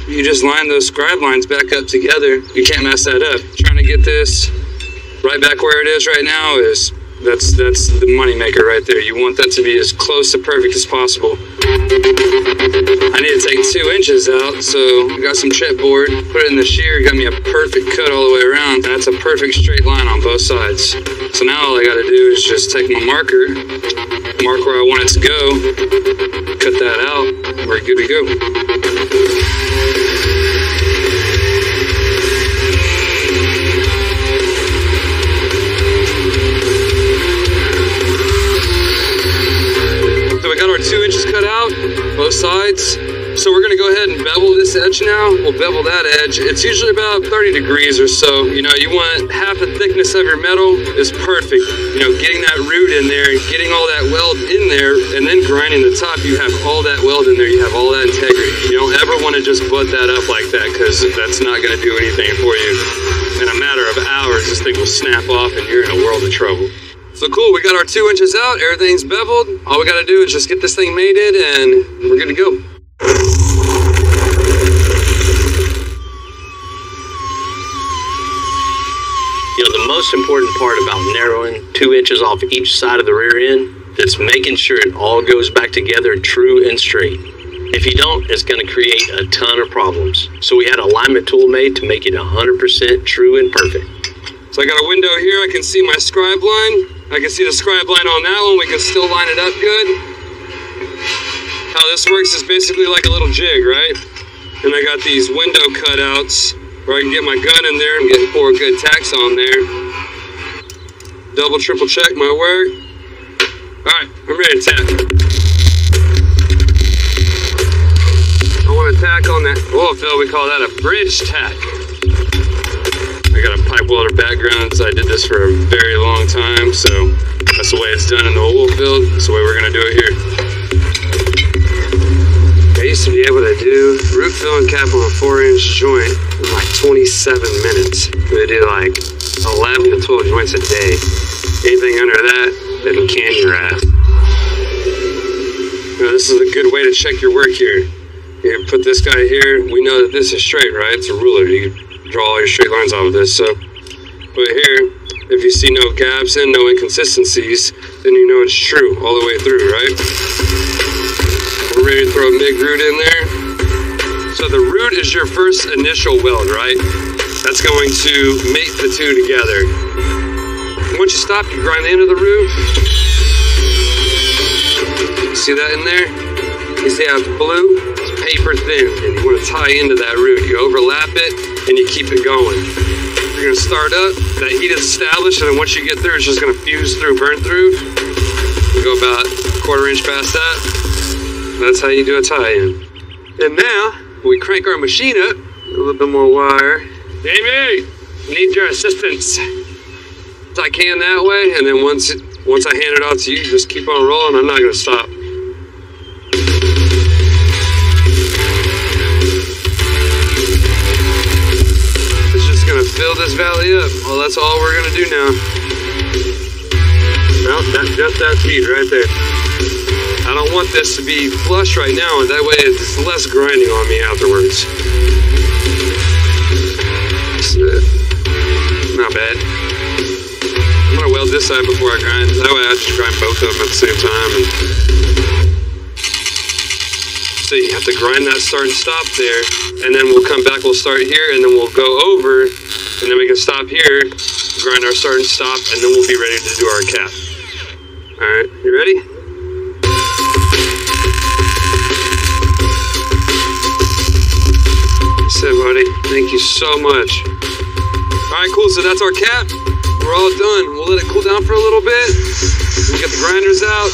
You just line those scribe lines back up together. You can't mess that up. Trying to get this right back where it is right now is That's the moneymaker right there. You want that to be as close to perfect as possible. I need to take 2 inches out, so I got some chipboard, put it in the shear, got me a perfect cut all the way around. That's a perfect straight line on both sides. So now all I gotta do is just take my marker, mark where I want it to go, cut that out, and we're good to go. So we got our 2 inches cut out, both sides. So we're gonna go ahead and bevel this edge now. We'll bevel that edge. It's usually about 30 degrees or so. You know, you want half the thickness of your metal is perfect. You know, getting that root in there and getting all that weld in there and then grinding the top, you have all that weld in there, you have all that integrity. You don't ever wanna just butt that up like that because that's not gonna do anything for you. In a matter of hours, this thing will snap off and you're in a world of trouble. So cool, we got our 2 inches out, everything's beveled. All we gotta do is just get this thing mated and we're good to go. You know, the most important part about narrowing 2 inches off each side of the rear end is making sure it all goes back together true and straight. If you don't, it's going to create a ton of problems. So we had an alignment tool made to make it 100% true and perfect. So I got a window here, I can see my scribe line. I can see the scribe line on that one, we can still line it up good. How this works is basically like a little jig, right? And I got these window cutouts where I can get my gun in there and get 4 good tacks on there. Double, triple check my work. Alright, I'm ready to tack. I want to tack on that. Oh, Phil, we call that a bridge tack. I got a pipe welder background, so I did this for a very long time, so that's the way it's done in the oil field. That's the way we're going to do it here. I used to be able to do root fill and cap on a 4-inch joint in like 27 minutes. They do like 11 to 12 joints a day. Anything under that, they can can your ass. Now, this is a good way to check your work here. You put this guy here, we know that this is straight, right? It's a ruler. You draw all your straight lines off of this. So put here, if you see no gaps and no inconsistencies, then you know it's true all the way through, right? We're ready to throw a MIG root in there. So the root is your first initial weld, right? That's going to mate the two together. Once you stop, you grind the end of the root. See that in there? You see how it's blue? It's paper thin, and you want to tie into that root. You overlap it, and you keep it going. You're gonna start up, that heat is established, and then once you get through, it's just gonna fuse through, burn through. You go about a 1/4 inch past that. That's how you do a tie-in. And now, we crank our machine up, a little bit more wire. Amy, need your assistance. I can that way, and then once I hand it off to you, just keep on rolling. I'm not gonna stop. It's just gonna fill this valley up. Well, that's all we're gonna do now. Well, that's just that speed right there. I don't want this to be flush right now, and that way it's less grinding on me afterwards. Not bad. I'm gonna weld this side before I grind. That way I just grind both of them at the same time. So you have to grind that start and stop there, and then we'll come back, we'll start here, and then we'll go over, and then we can stop here, grind our start and stop, and then we'll be ready to do our cap. Alright, you ready? That's it, buddy. Thank you so much. Alright, cool, so that's our cap. We're all done. We'll let it cool down for a little bit. We'll get the grinders out.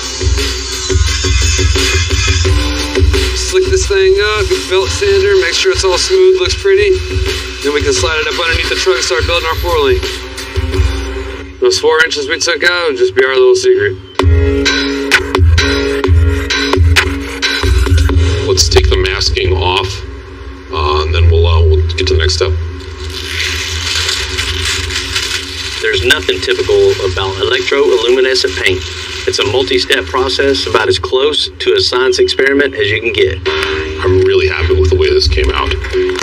Slick this thing up, belt sander, make sure it's all smooth, looks pretty. Then we can slide it up underneath the truck and start building our 4-link. Those 4 inches we took out will just be our little secret. Let's take the masking off, and then we'll get to the next step. There's nothing typical about electroluminescent paint. It's a multi-step process, about as close to a science experiment as you can get. I'm really happy with the way this this came out.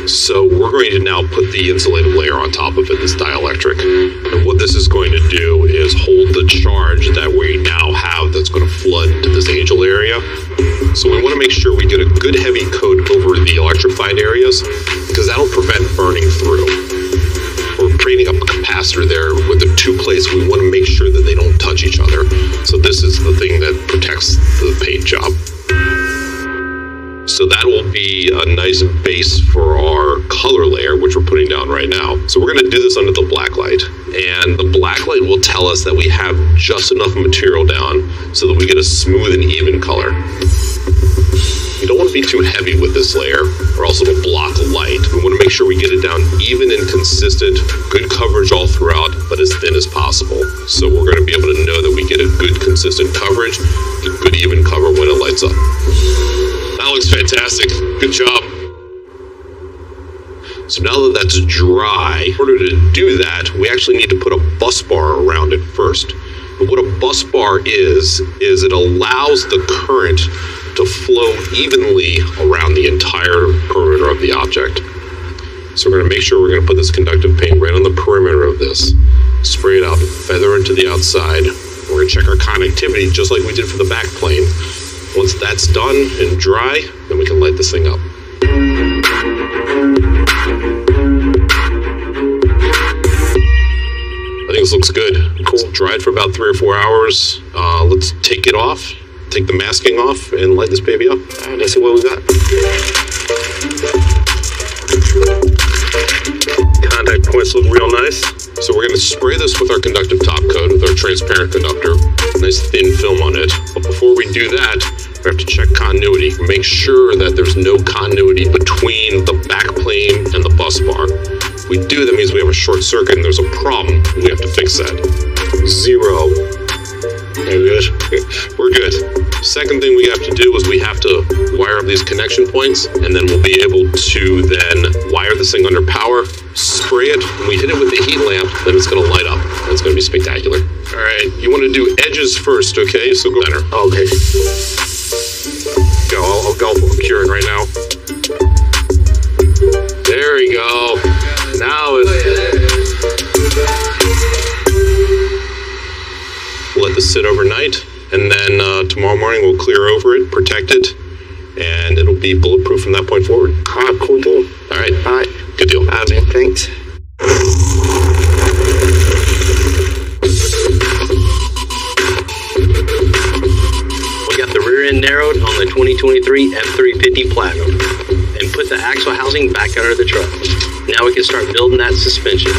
So we're going to now put the insulated layer on top of it, this dielectric. And what this is going to do is hold the charge that we now have that's going to flood into this angel area. So we want to make sure we get a good heavy coat over the electrified areas, because that'll prevent burning through. We're creating up a capacitor there with the two plates. We want to make sure that they don't touch each other. So this is the thing that protects the paint job. So that will be a nice base for our color layer, which we're putting down right now. So we're going to do this under the black light. And the black light will tell us that we have just enough material down so that we get a smooth and even color. You don't want to be too heavy with this layer, or else it'll block light. We want to make sure we get it down even and consistent, good coverage all throughout, but as thin as possible. So we're going to be able to know that we get a good consistent coverage, a good even cover when it lights up. That looks fantastic. Good job. So now that that's dry, in order to do that, we actually need to put a bus bar around it first. But what a bus bar is it allows the current to flow evenly around the entire perimeter of the object. So we're going to make sure we're going to put this conductive paint right on the perimeter of this, spray it out, feather it to the outside. We're going to check our connectivity just like we did for the back plane. Once that's done and dry, then we can light this thing up. I think this looks good. Cool. It's dried for about 3 or 4 hours. Let's take it off, take the masking off, and light this baby up. All right, let's see what we got. Contact points look real nice. So we're going to spray this with our conductive top coat, with our transparent conductor. Nice thin film on it. But before we do that, we have to check continuity. Make sure that there's no continuity between the back plane and the bus bar. If we do, that means we have a short circuit and there's a problem, and we have to fix that. 0. We're good. We're good. Second thing we have to do is we have to wire up these connection points, and then we'll be able to then wire this thing under power, spray it. When we hit it with the heat lamp, then it's going to light up. It's going to be spectacular. All right, you want to do edges first, okay? So go center. Okay. Go. I'll go cure it right now. There we go. Now we'll let this sit overnight, and then tomorrow morning we'll clear over it, protect it, and it'll be bulletproof from that point forward. All right, cool deal. All right. All right. Good deal. All right, man. Thanks. We got the rear end narrowed on the 2023 F350 Platinum and put the axle housing back under the truck. Now we can start building that suspension.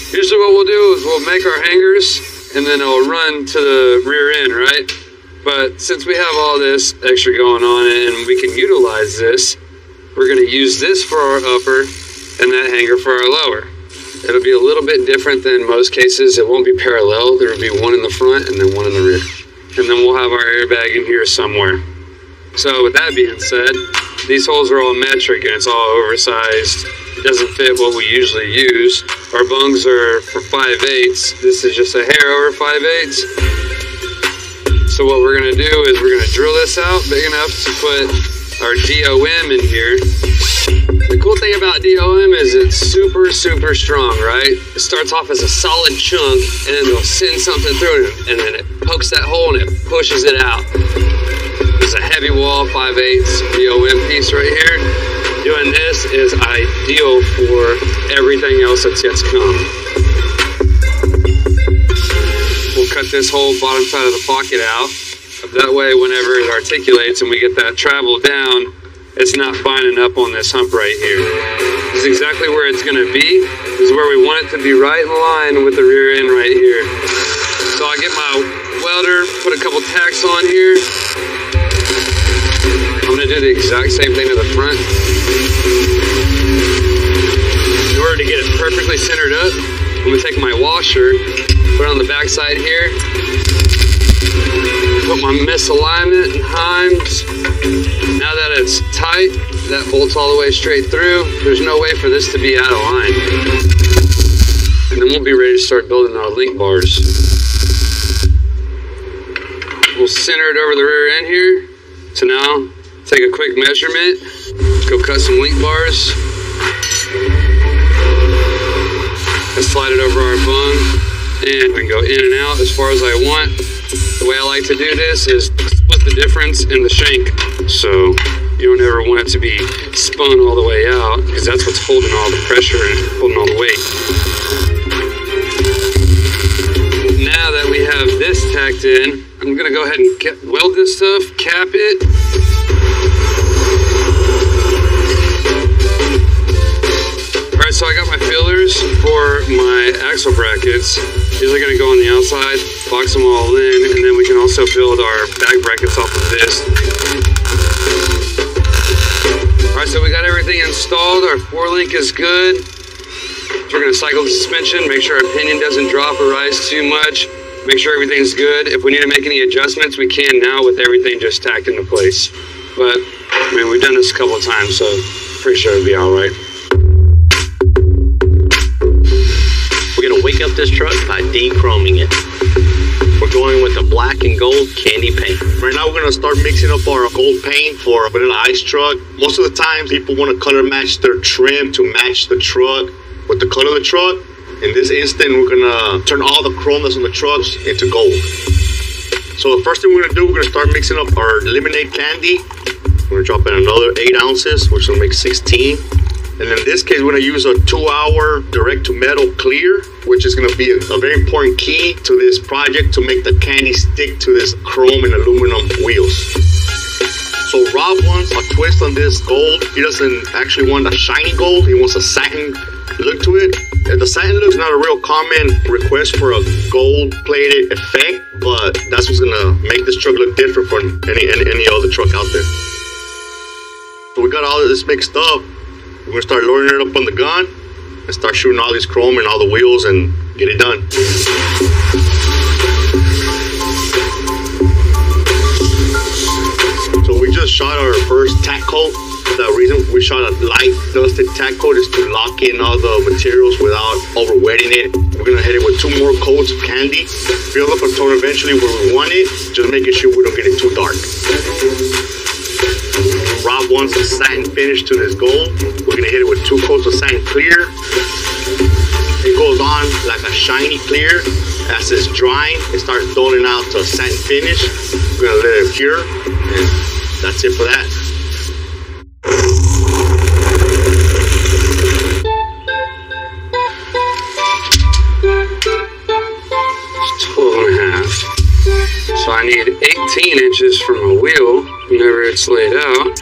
Usually what we'll do is we'll make our hangers and then it'll run to the rear end, right? But since we have all this extra going on and we can utilize this, we're going to use this for our upper and that hanger for our lower. It'll be a little bit different than most cases. It won't be parallel. There will be one in the front and then one in the rear. And then we'll have our airbag in here somewhere. So with that being said, these holes are all metric and it's all oversized. It doesn't fit what we usually use. Our bungs are for 5/8. This is just a hair over 5/8. So what we're gonna do is we're gonna drill this out big enough to put our DOM in here. The cool thing about DOM is it's super, super strong, right? It starts off as a solid chunk and then it'll send something through it and then it pokes that hole and it pushes it out. There's a heavy wall 5/8 DOM piece right here. Doing this is ideal for everything else that's yet to come. We'll cut this whole bottom side of the pocket out. That way, whenever it articulates and we get that travel down, it's not binding up on this hump right here. This is exactly where it's going to be. This is where we want it to be right in line with the rear end right here. So I get my welder, put a couple tacks on here. I'm going to do the exact same thing to the front. In order to get it perfectly centered up, I'm going to take my washer, put it on the back side here, put my misalignment and Heims. Now that it's tight, that bolts all the way straight through. There's no way for this to be out of line. And then we'll be ready to start building our link bars. We'll center it over the rear end here. So now take a quick measurement, go cut some link bars, and slide it over our bung, and I can go in and out as far as I want. The way I like to do this is split the difference in the shank, so you don't ever want it to be spun all the way out, because that's what's holding all the pressure and holding all the weight. Now that we have this tacked in, I'm gonna go ahead and weld this stuff, cap it. Alright, so I got my fillers for my axle brackets. These are gonna go on the outside, box them all in, and then we can also build our back brackets off of this. Alright, so we got everything installed. Our 4-link is good. We're gonna cycle the suspension, make sure our pinion doesn't drop or rise too much. Make sure everything's good. If we need to make any adjustments, we can now with everything just tacked into place. But, I mean, we've done this a couple of times, so pretty sure it'll be all right. We're gonna wake up this truck by de-chroming it. We're going with a black and gold candy paint. Right now we're gonna start mixing up our gold paint for a vanilla ice truck. Most of the time people want to color match their trim to match the truck with the color of the truck. In this instant, we're gonna turn all the chrome that's on the trucks into gold. So the first thing we're gonna do, we're gonna start mixing up our lemonade candy. We're gonna drop in another 8 ounces, which will make 16. And in this case, we're gonna use a 2-hour direct to metal clear, which is gonna be a very important key to this project to make the candy stick to this chrome and aluminum wheels. So Rob wants a twist on this gold. He doesn't actually want a shiny gold. He wants a satin look to it. The satin look is not a real common request for a gold-plated effect, but that's what's gonna make this truck look different from any other truck out there. So we got all of this mixed up. We're gonna start loading it up on the gun and start shooting all these chrome and all the wheels and get it done. So we just shot our first tack coat. The reason we shot a light dusted tack coat is to lock in all the materials without over-wetting it. We're gonna hit it with 2 more coats of candy, build up a tone eventually where we want it, just making sure we don't get it too dark. Rob wants a satin finish to this gold. We're gonna hit it with 2 coats of satin clear. It goes on like a shiny clear. As it's drying, it starts dulling out to a satin finish. We're gonna let it cure, and that's it for that. It's 12.5. So I need 18 inches from a wheel whenever it's laid out.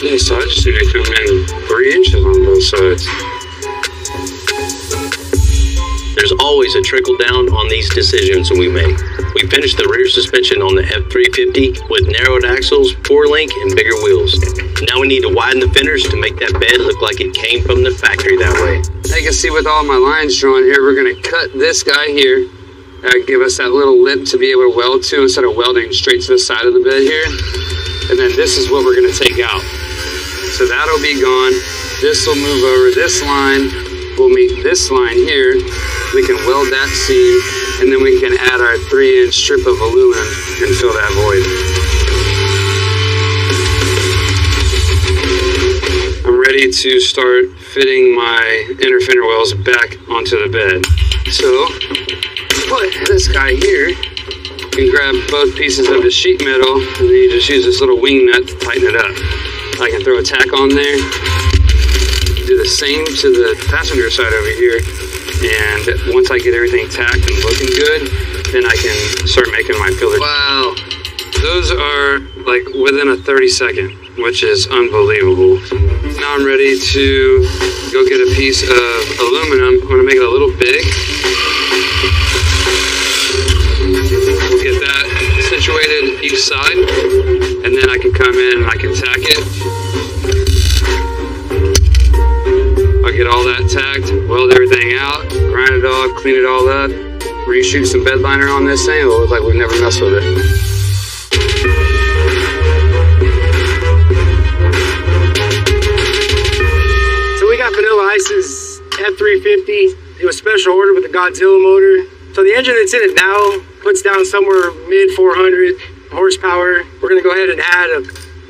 Yeah, so I just need to come in 3 inches on both sides. There's always a trickle down on these decisions we make. We finished the rear suspension on the F350 with narrowed axles, 4-link, and bigger wheels. Now we need to widen the fenders to make that bed look like it came from the factory that way. You can see with all my lines drawn here, we're gonna cut this guy here. Give us that little lip to be able to weld to instead of welding straight to the side of the bed here. And then this is what we're gonna take out. So that'll be gone. This will move over. This line will meet this line here. We can weld that seam, and then we can add our 3-inch strip of aluminum and fill that void. I'm ready to start fitting my inner fender wells back onto the bed. So, put this guy here. You can grab both pieces of the sheet metal, and then you just use this little wing nut to tighten it up. I can throw a tack on there. Do the same to the passenger side over here. And once I get everything tacked and looking good, then I can start making my filler. Wow. Those are like within a 30-second, which is unbelievable. Now I'm ready to go get a piece of aluminum. I'm gonna make it a little big. We'll get that situated each side, and then I can come in and I can tack it. I'll get all that tacked, weld everything out, grind it all, clean it all up, reshoot some bed liner on this thing. It'll look like we've never messed with it. So we got Vanilla Ice's F350. It was special order with the Godzilla motor. So the engine that's in it now puts down somewhere mid 400 horsepower. We're gonna go ahead and add a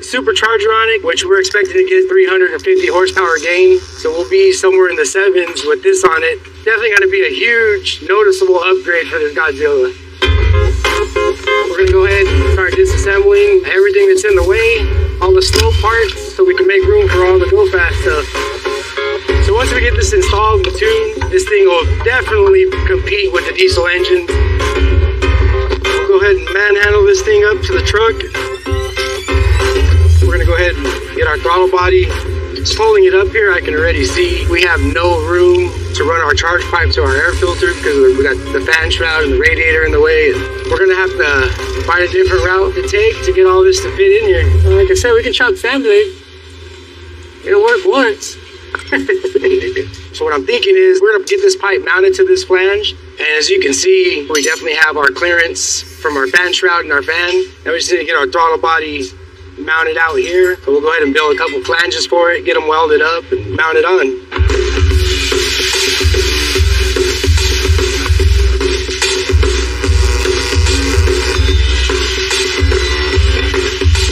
supercharger on it, which we're expecting to get 350 horsepower gain. So we'll be somewhere in the 7s with this on it. Definitely going to be a huge, noticeable upgrade for this Godzilla. We're going to go ahead and start disassembling everything that's in the way, all the slow parts, so we can make room for all the go-fast stuff. So once we get this installed and tuned, this thing will definitely compete with the diesel engine. We'll go ahead and manhandle this thing up to the truck. We're going to go ahead and get our throttle body. Just holding it up here, I can already see we have no room to run our charge pipe to our air filter because we got the fan shroud and the radiator in the way. And we're going to have to find a different route to take to get all this to fit in here. Like I said, we can chop fan blade. It'll work once. So what I'm thinking is we're going to get this pipe mounted to this flange. And as you can see, we definitely have our clearance from our fan shroud and our fan. Now we just need to get our throttle body mounted out here. So we'll go ahead and build a couple flanges for it, get them welded up and mount it on.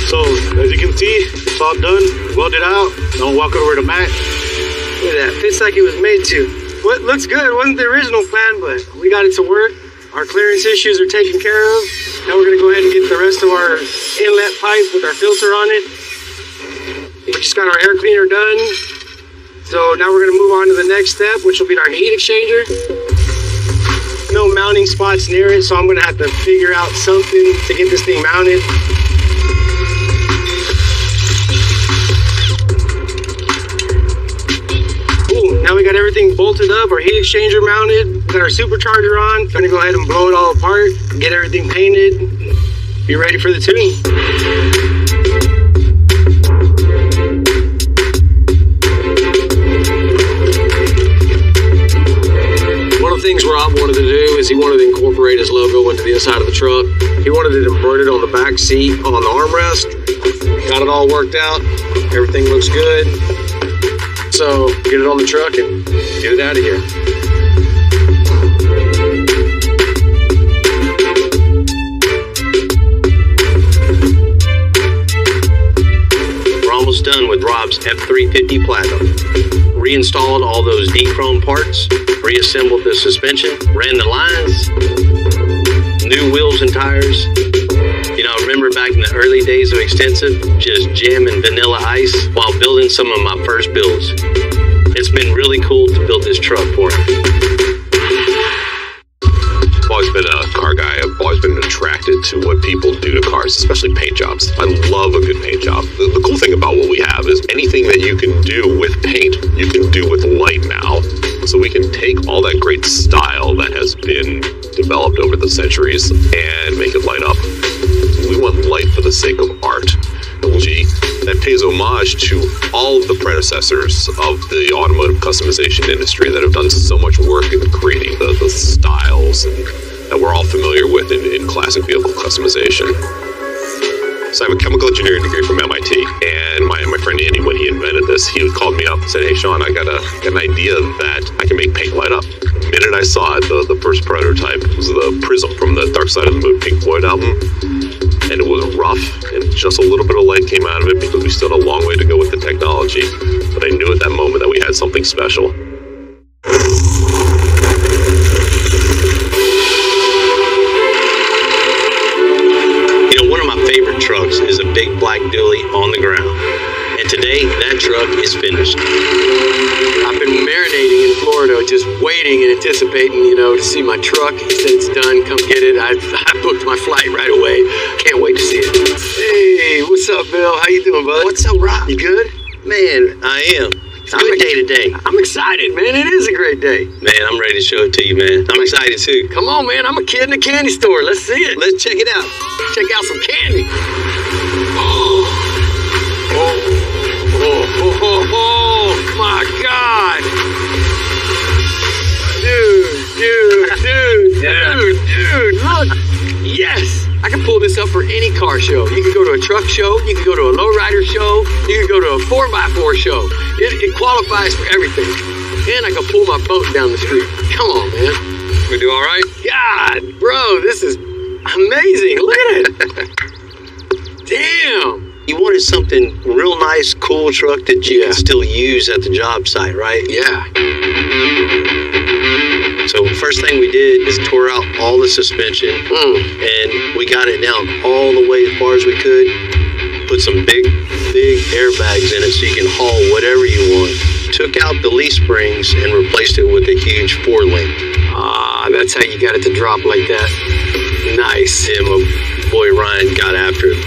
So as you can see, it's all done, welded out. Now walk over to Matt. Look at that, fits like it was made to. What looks good, wasn't the original plan, but we got it to work. Our clearance issues are taken care of. Now we're gonna go ahead and get the rest of our inlet pipe with our filter on it. We just got our air cleaner done. So now we're gonna move on to the next step, which will be our heat exchanger. No mounting spots near it, so I'm gonna have to figure out something to get this thing mounted. Now we got everything bolted up, our heat exchanger mounted, got our supercharger on. Gonna go ahead and blow it all apart, get everything painted, be ready for the tune. One of the things Rob wanted to do is he wanted to incorporate his logo into the inside of the truck. He wanted it embroidered on the back seat, on the armrest. Got it all worked out, everything looks good. So get it on the truck and get it out of here. We're almost done with Rob's F350 Platinum. Reinstalled all those D-chrome parts, reassembled the suspension, ran the lines, new wheels and tires. You know, I remember back in the early days of Extensive, just jamming Vanilla Ice while building some of my first builds. It's been really cool to build this truck for him. I've always been a car guy. I've always been attracted to what people do to cars, especially paint jobs. I love a good paint job. The cool thing about what we have is anything that you can do with paint, you can do with light now. So we can take all that great style that has been developed over the centuries and make it light up. We want light for the sake of art. That pays homage to all of the predecessors of the automotive customization industry that have done so much work in creating the styles that we're all familiar with in classic vehicle customization. So I have a chemical engineering degree from MIT, and my friend Andy, when he invented this, he called me up and said, "Hey Sean, I got an idea that I can make paint light up." The minute I saw it, the first prototype was the Prism from the Dark Side of the Moon Pink Floyd album. And it was rough, and just a little bit of light came out of it because we still had a long way to go with the technology. But I knew at that moment that we had something special. You know, one of my favorite trucks is a big black dually on the ground. And today, that truck is finished. I've been marinating in Florida, just waiting and anticipating, you know, to see my truck. He said it's done, come get it. I booked my flight right away. Can't wait to see it. Hey, what's up, Bill? How you doing, bud? What's up, Rob? You good? Man, I am. It's a good day today. I'm excited, man. It is a great day. Man, I'm ready to show it to you, man. I'm excited, too. Come on, man. I'm a kid in a candy store. Let's see it. Let's check it out. Check out some candy. Oh, my God. Dude, look. Yes. I can pull this up for any car show. You can go to a truck show. You can go to a lowrider show. You can go to a 4x4 show. It qualifies for everything. And I can pull my boat down the street. Come on, man. We do all right? God, bro, this is amazing. Look at it. Damn. You wanted something real nice, cool truck that you can still use at the job site, right? Yeah. So first thing we did is tore out all the suspension, and we got it down all the way as far as we could. Put some big airbags in it so you can haul whatever you want. Took out the leaf springs and replaced it with a huge 4-link. Ah, that's how you got it to drop like that. Nice. And my boy Ryan got after it.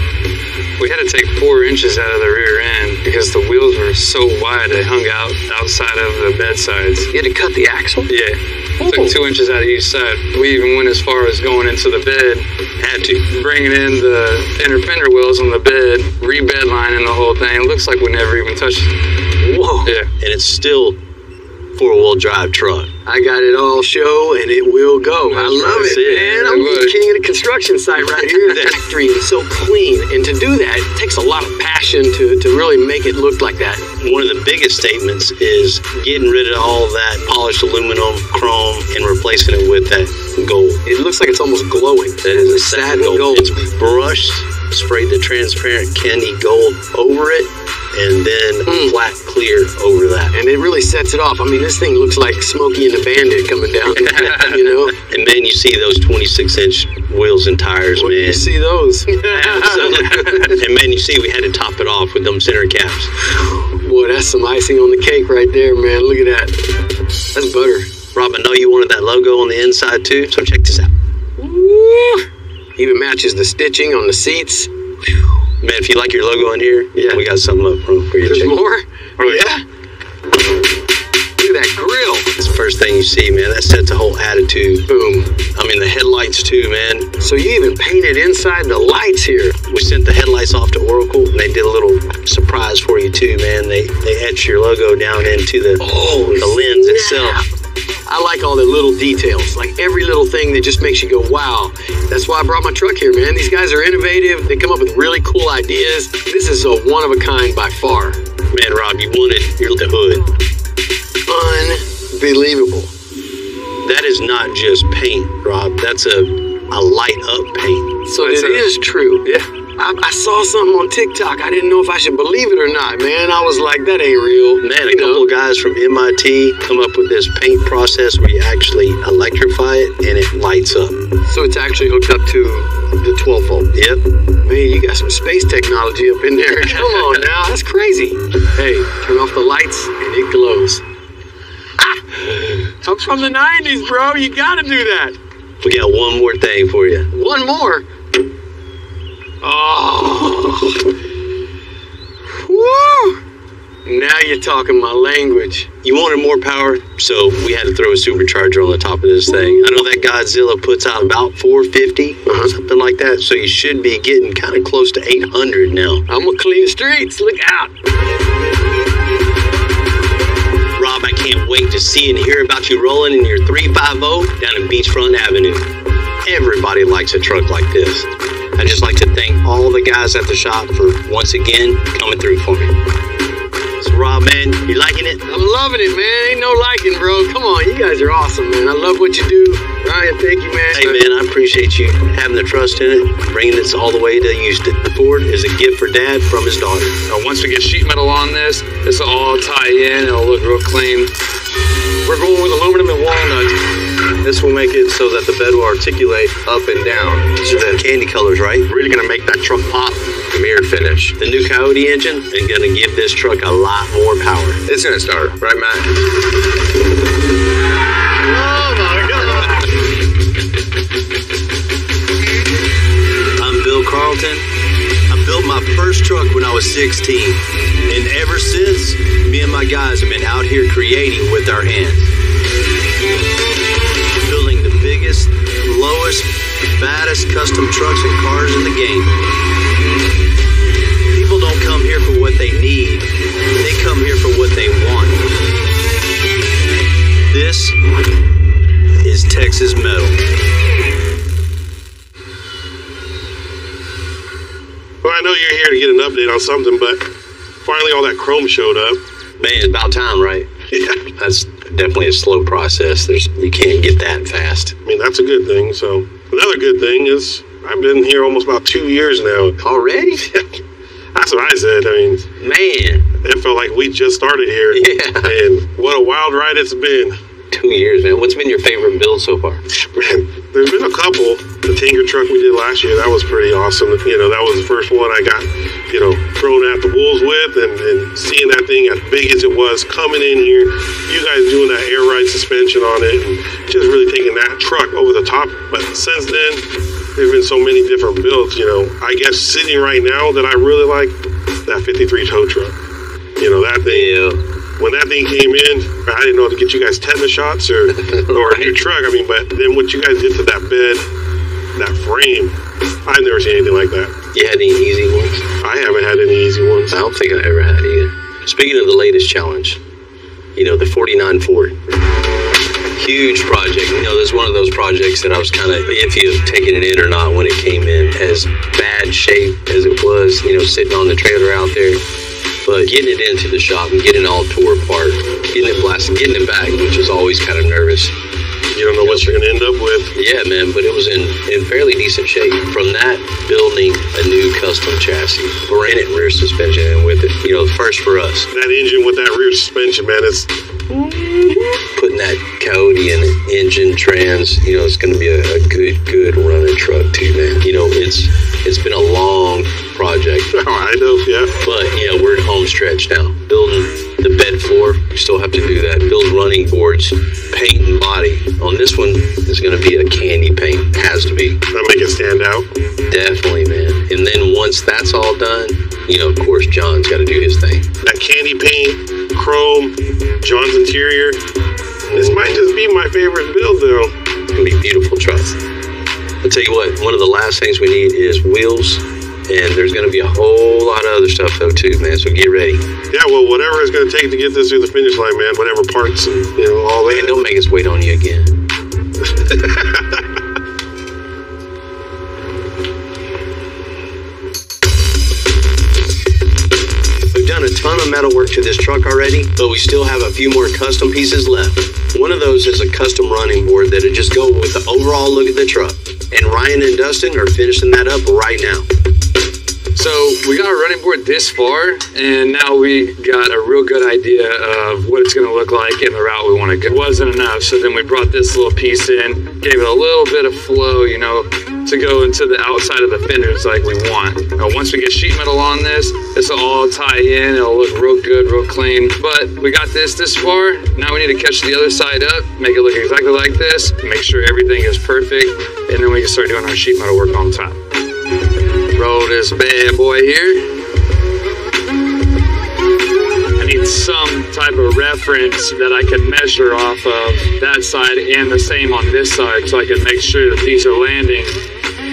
We had to take 4 inches out of the rear end because the wheels were so wide they hung out outside of the bed sides. You had to cut the axle? Yeah. Took 2 inches out of each side. We even went as far as going into the bed. Had to. Bringing in the inner fender wheels on the bed, re-bed lining the whole thing. It looks like we never even touched it. Whoa. Yeah. And it's still 4-wheel drive truck. I got it all show and it will go. I love it, man. I'm the king of the construction site right here. The factory is so clean. And to do that, it takes a lot of passion to really make it look like that. One of the biggest statements is getting rid of all that polished aluminum, chrome, and replacing it with that gold. It looks like it's almost glowing. That is a satin gold. It's brushed, sprayed the transparent candy gold over it, and then flat clear over that. And it really sets it off. I mean, this thing looks like Smokey and the Bandit coming down, you know? And man, you see those 26-inch wheels and tires, man. You see those? And man, you see we had to top it off with them center caps. Boy, that's some icing on the cake right there, man. Look at that. That's butter. Rob, I know you wanted that logo on the inside too, so check this out. Woo! Even matches the stitching on the seats. Man, if you like your logo in here, we got something up front for you. There's more? Oh, yeah? Look at that grill. That's the first thing you see, man. That sets a whole attitude. Boom. I mean, the headlights too, man. So you even painted inside the lights here. We sent the headlights off to Oracle, and they did a little surprise for you too, man. They etched your logo down into the lens itself. I like all the little details, like every little thing that just makes you go, wow. That's why I brought my truck here, man. These guys are innovative. They come up with really cool ideas. This is a one-of-a-kind by far. Man, Rob, you wanted the hood. Unbelievable. That is not just paint, Rob. That's a light-up paint. So it is true. Yeah. I saw something on TikTok. I didn't know if I should believe it or not, man. I was like, that ain't real. Man, a couple of guys from MIT come up with this paint process where you actually electrify it and it lights up. So it's actually hooked up to the 12-volt. Yep. Man, you got some space technology up in there. Come on now, that's crazy. Hey, turn off the lights and it glows. I'm from the 90s, bro. You gotta do that. We got one more thing for you. One more? Oh. Woo! Now you're talking my language. You wanted more power, so we had to throw a supercharger on the top of this thing. I know that Godzilla puts out about 450, something like that, so you should be getting kind of close to 800 now. I'm gonna clean the streets. Look out. Rob, I can't wait to see and hear about you rolling in your 350 down in Beachfront Avenue. Everybody likes a truck like this. I'd just like to thank all the guys at the shop for, once again, coming through for me. So, Rob, man, you liking it? I'm loving it, man. Ain't no liking, bro. Come on, you guys are awesome, man. I love what you do. Ryan, thank you, man. Hey, man, I appreciate you having the trust in it, bringing this all the way to Houston. Ford is a gift for Dad from his daughter. Once we get sheet metal on this will all tie in. It'll look real clean. We're going with aluminum and walnut. This will make it so that the bed will articulate up and down. So the candy colors, right? Really gonna make that truck pop. The mirror finish. The new Coyote engine is gonna give this truck a lot more power. It's gonna start, right, Matt? Oh my God. I'm Bill Carlton. I built my first truck when I was 16. And ever since, me and my guys have been out here creating with our hands. Building the biggest, lowest, baddest custom trucks and cars in the game. People don't come here for what they need. They come here for what they want. This is Texas Metal. Well, I know you're here to get an update on something, but finally all that chrome showed up. Man, it's about time, right? Yeah. That's definitely a slow process. You can't get that fast. I mean, that's a good thing. So another good thing is I've been here almost about 2 years now. Already? That's what Man. It felt like we just started here. Yeah. And what a wild ride it's been. 2 years, man. What's been your favorite build so far? Man, there's been a couple. The Tinker truck we did last year, that was pretty awesome. You know, that was the first one I got, you know, thrown at the wolves with, and seeing that thing as big as it was coming in here, you guys doing that air ride suspension on it, and just really taking that truck over the top. But since then, there's been so many different builds, you know. I guess sitting right now that I really like that 53 tow truck. You know, that thing. Yeah. When that thing came in, I didn't know to get you guys tetanus shots or a new truck. I mean, but then what you guys did to that bed, that frame, I've never seen anything like that. You had any easy ones? I haven't had any easy ones. I don't think I ever had either. Speaking of the latest challenge, you know, the 49 Ford. Huge project. You know, this is one of those projects that I was kind of iffy of taking it in or not when it came in as bad shape as it was, you know, sitting on the trailer out there. But getting it into the shop and getting it all tore apart, getting it blasted, getting it back, which is always kind of nervous. You don't know what you're going to end up with. Yeah, man, but it was in fairly decent shape. From that, building a new custom chassis, granite rear suspension, and with it, you know, first for us. That engine with that rear suspension, man, it's... Putting that Coyote in an engine trans, you know, it's going to be a good running truck too, man. You know, it's been a long project. Oh, I know, yeah. But, yeah, we're at home stretch now. Building the bed floor, we still have to do that. Build running boards, paint and body. On this one, it's going to be a candy paint. Has to be. That'll make it stand out. Definitely, man. And then once that's all done, you know, of course, John's got to do his thing. That candy paint, chrome, John's interior. This might just be my favorite build, though. It's going to be beautiful, trust. I'll tell you what, one of the last things we need is wheels. And there's going to be a whole lot of other stuff, though, too, man. So get ready. Yeah, well, whatever it's going to take to get this through the finish line, man. Whatever parts and, you know, all that. Man, don't make us wait on you again. We've done a ton of metal work to this truck already, but we still have a few more custom pieces left. One of those is a custom running board that'll just go with the overall look of the truck. And Ryan and Dustin are finishing that up right now. So we got our running board this far, and now we got a real good idea of what it's going to look like and the route we want to go. It wasn't enough, so then we brought this little piece in, gave it a little bit of flow, you know, to go into the outside of the fenders like we want. Now, once we get sheet metal on this will all tie in. It'll look real good, real clean. But we got this far. Now we need to catch the other side up, make it look exactly like this, make sure everything is perfect, and then we can start doing our sheet metal work on top. Roll this bad boy here. I need some type of reference that I can measure off of that side and the same on this side, so I can make sure that these are landing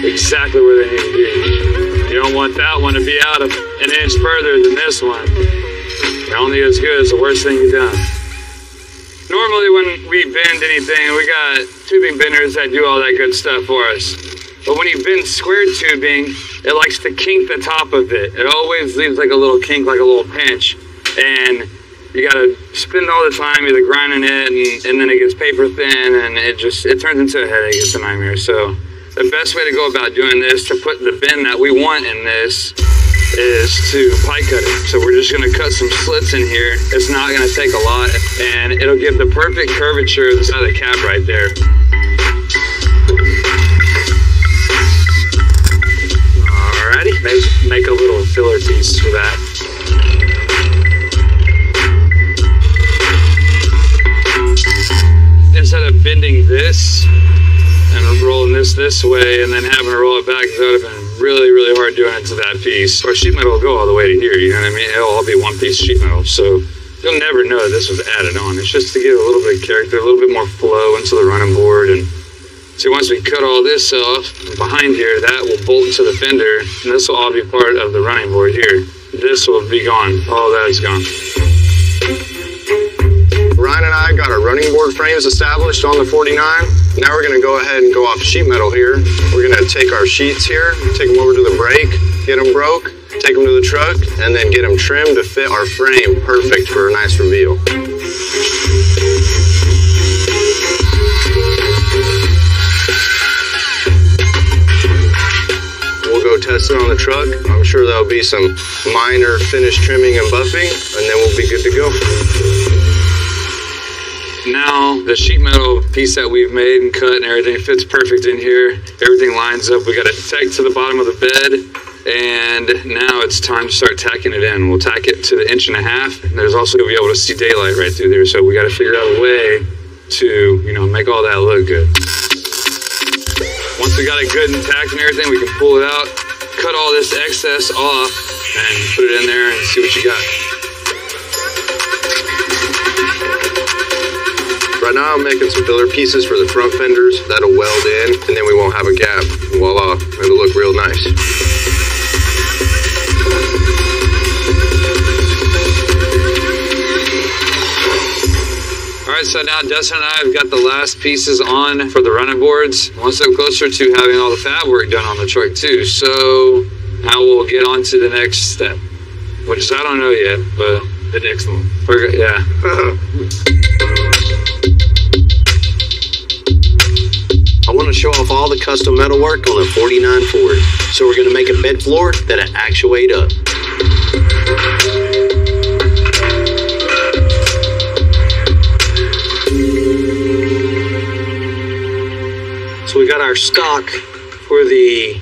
exactly where they need to be. You don't want that one to be out of an inch further than this one. They're only as good as the worst thing you've done. Normally when we bend anything, we got tubing benders that do all that good stuff for us. But when you bend square tubing, it likes to kink the top of it. It always leaves like a little kink, like a little pinch. And you gotta spend all the time either grinding it and then it gets paper thin and it turns into a headache. It's a nightmare. So the best way to go about doing this, to put the bend that we want in this, is to pie cut it. So we're just gonna cut some slits in here. It's not gonna take a lot, and it'll give the perfect curvature of the side of the cab right there. Alrighty, make a little filler piece for that. Instead of bending this and rolling this way and then having to roll it back, that would have been really, really hard doing it to that piece. Our sheet metal will go all the way to here, you know what I mean? It'll all be one piece sheet metal, so you'll never know that this was added on. It's just to give a little bit of character, a little bit more flow into the running board. And see, once we cut all this off, behind here, that will bolt into the fender, and this will all be part of the running board here. This will be gone. All that is gone. Ryan and I got our running board frames established on the 49. Now we're gonna go ahead and go off sheet metal here. We're gonna take our sheets here, take them over to the brake, get them broke, take them to the truck, and then get them trimmed to fit our frame perfect for a nice reveal. We'll go test it on the truck. I'm sure there'll be some minor finish trimming and buffing, and then we'll be good to go. Now, the sheet metal piece that we've made and cut and everything fits perfect in here. Everything lines up. We got it tacked to the bottom of the bed, and now it's time to start tacking it in. We'll tack it to the 1.5 inches. And there's also going to be able to see daylight right through there, so we got to figure out a way to, you know, make all that look good. Once we got it good and tacked and everything, we can pull it out, cut all this excess off, and put it in there and see what you got. Right now I'm making some filler pieces for the front fenders that'll weld in, and then we won't have a gap. Voila, it'll look real nice. All right, so now Dustin and I have got the last pieces on for the running boards. One step closer to having all the fab work done on the truck too. So now we'll get on to the next step, which is, I don't know yet, but The next one. yeah. I want to show off all the custom metal work on a 49 Ford. So we're going to make a bed floor that'll actuate up. So we got our stock for the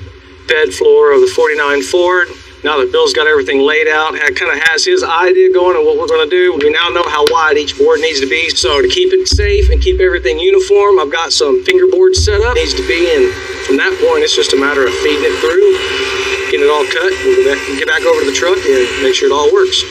bed floor of the 49 Ford. Now that Bill's got everything laid out, kind of has his idea going on what we're going to do, we now know how wide each board needs to be. So to keep it safe and keep everything uniform, I've got some fingerboards set up. Needs to be, and from that point, it's just a matter of feeding it through, getting it all cut. We'll get back over to the truck and make sure it all works.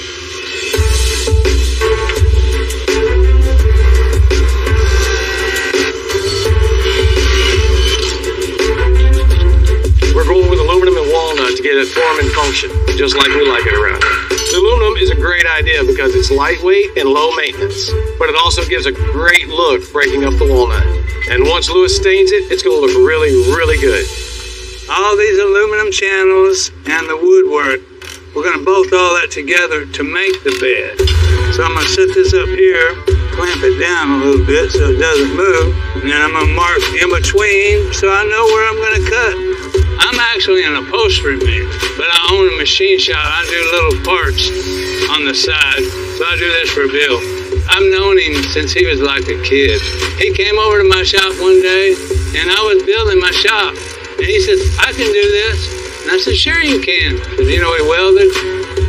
We're going with aluminum and walnut to get it form and function, just like we like it around here. The aluminum is a great idea because it's lightweight and low maintenance, but it also gives a great look breaking up the walnut. And once Lewis stains it, it's going to look really, really good. All these aluminum channels and the woodwork, we're going to bolt all that together to make the bed. So I'm going to set this up here, clamp it down a little bit so it doesn't move, and then I'm going to mark in between so I know where I'm going to cut. I'm actually an upholstery man, but I own a machine shop. I do little parts on the side, so I do this for Bill. I've known him since he was like a kid. He came over to my shop one day, and I was building my shop, and he said, I can do this. And I said, sure you can. Because, you know, he welded.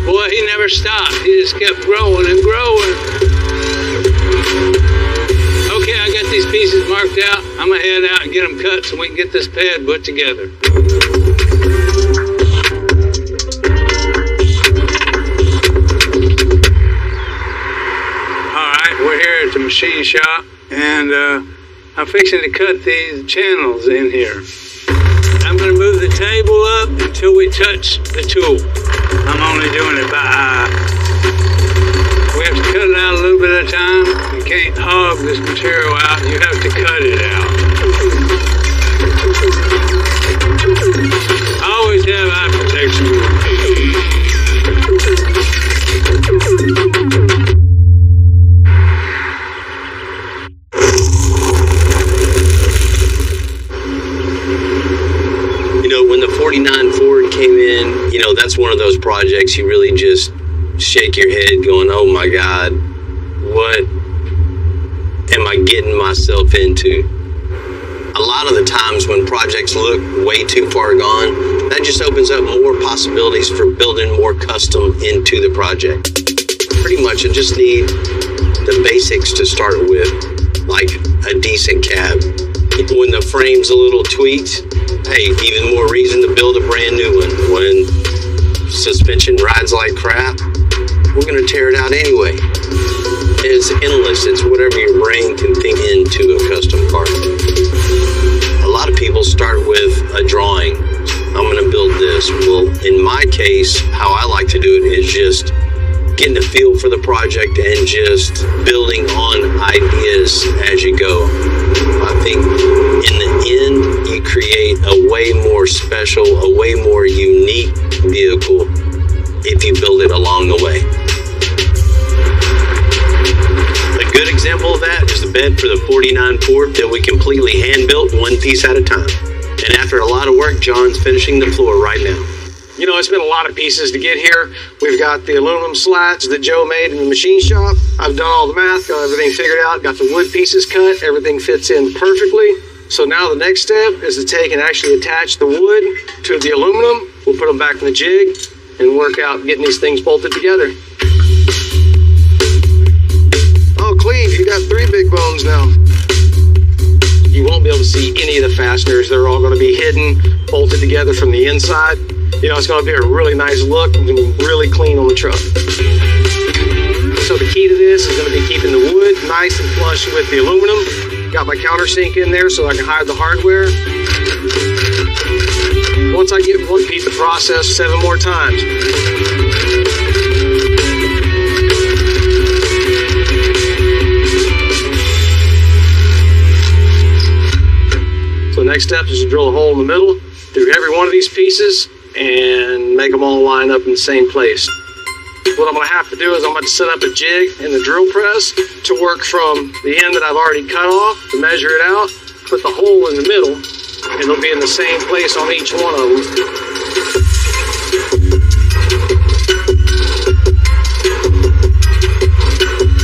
Boy, he never stopped. He just kept growing and growing. Okay, I got these pieces marked out. I'm going to head out and get them cut so we can get this pad put together. All right, we're here at the machine shop, and I'm fixing to cut these channels in here. I'm going to move the table up until we touch the tool. I'm only doing it by eye. We have to cut it out a little bit at a time. You can't hog this material out. You have to cut it out. I always have eye protection. You know, when the 49 Ford came in, you know, that's one of those projects you really just shake your head going, oh my God, what am I getting myself into? A lot of the times when projects look way too far gone, that just opens up more possibilities for building more custom into the project. Pretty much I just need the basics to start with, like a decent cab. When the frame's a little tweaked, hey, even more reason to build a brand new one. When suspension rides like crap, we're going to tear it out anyway. It's endless. It's whatever your brain can think into a custom car. A lot of people start with a drawing. I'm going to build this. Well, in my case, how I like to do it is just getting a feel for the project and just building on ideas as you go. I think in the end, you create a way more special, a way more unique vehicle if you build it along the way. A good example of that is the bed for the 49 Ford that we completely hand-built one piece at a time. And after a lot of work, John's finishing the floor right now. You know, it's been a lot of pieces to get here. We've got the aluminum slats that Joe made in the machine shop. I've done all the math, got everything figured out, got the wood pieces cut, everything fits in perfectly. So now the next step is to take and actually attach the wood to the aluminum. We'll put them back in the jig and work out getting these things bolted together. Oh, Cleve, you got 3 big bones now. You won't be able to see any of the fasteners. They're all going to be hidden, bolted together from the inside. You know, it's going to be a really nice look and really clean on the truck. So the key to this is going to be keeping the wood nice and flush with the aluminum. Got my countersink in there so I can hide the hardware. Once I get one piece of process 7 more times. So the next step is to drill a hole in the middle through every one of these pieces and make them all line up in the same place. What I'm going to have to do is I'm going to set up a jig in the drill press to work from the end that I've already cut off, to measure it out, put the hole in the middle, and it'll be in the same place on each one of them.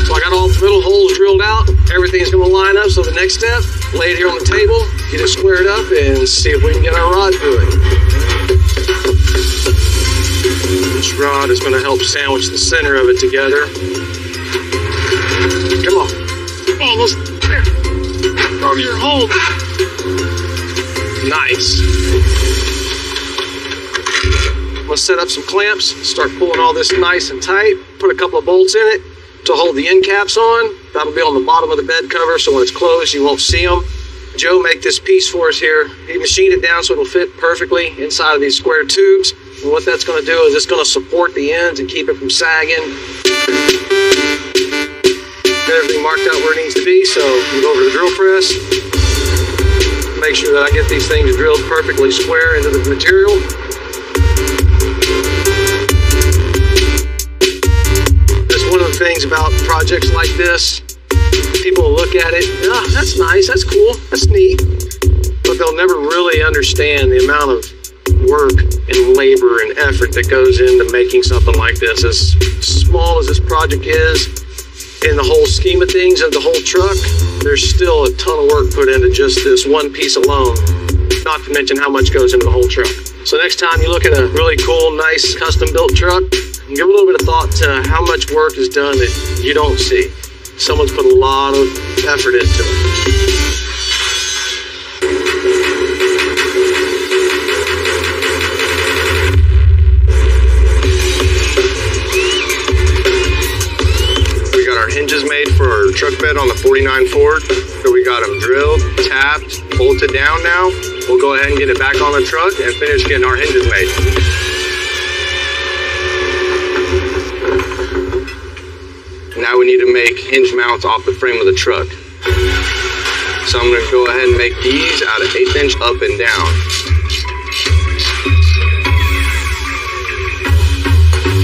So I got all the middle holes drilled out, everything's going to line up, so the next step, lay it here on the table, get it squared up, and see if we can get our rod through it. This rod is going to help sandwich the center of it together. Come on. Almost there. Go to your hole. Nice. I'm going to set up some clamps, start pulling all this nice and tight, put a couple of bolts in it to hold the end caps on. That'll be on the bottom of the bed cover, so when it's closed, you won't see them. Joe made this piece for us here. He machined it down so it'll fit perfectly inside of these square tubes. And what that's going to do is it's going to support the ends and keep it from sagging. Get everything marked out where it needs to be, so we go over to the drill press. Make sure that I get these things drilled perfectly square into the material. That's one of the things about projects like this. People will look at it, oh, that's nice, that's cool, that's neat, but they'll never really understand the amount of work and labor and effort that goes into making something like this. As small as this project is, in the whole scheme of things of the whole truck, there's still a ton of work put into just this one piece alone, not to mention how much goes into the whole truck. So next time you look at a really cool, nice, custom-built truck, give a little bit of thought to how much work is done that you don't see. Someone's put a lot of effort into it. We got our hinges made for our truck bed on the 49 Ford. So we got them drilled, tapped, bolted down now. We'll go ahead and get it back on the truck and finish getting our hinges made. Now we need to make hinge mounts off the frame of the truck. So I'm going to go ahead and make these out of 1/8 inch up and down.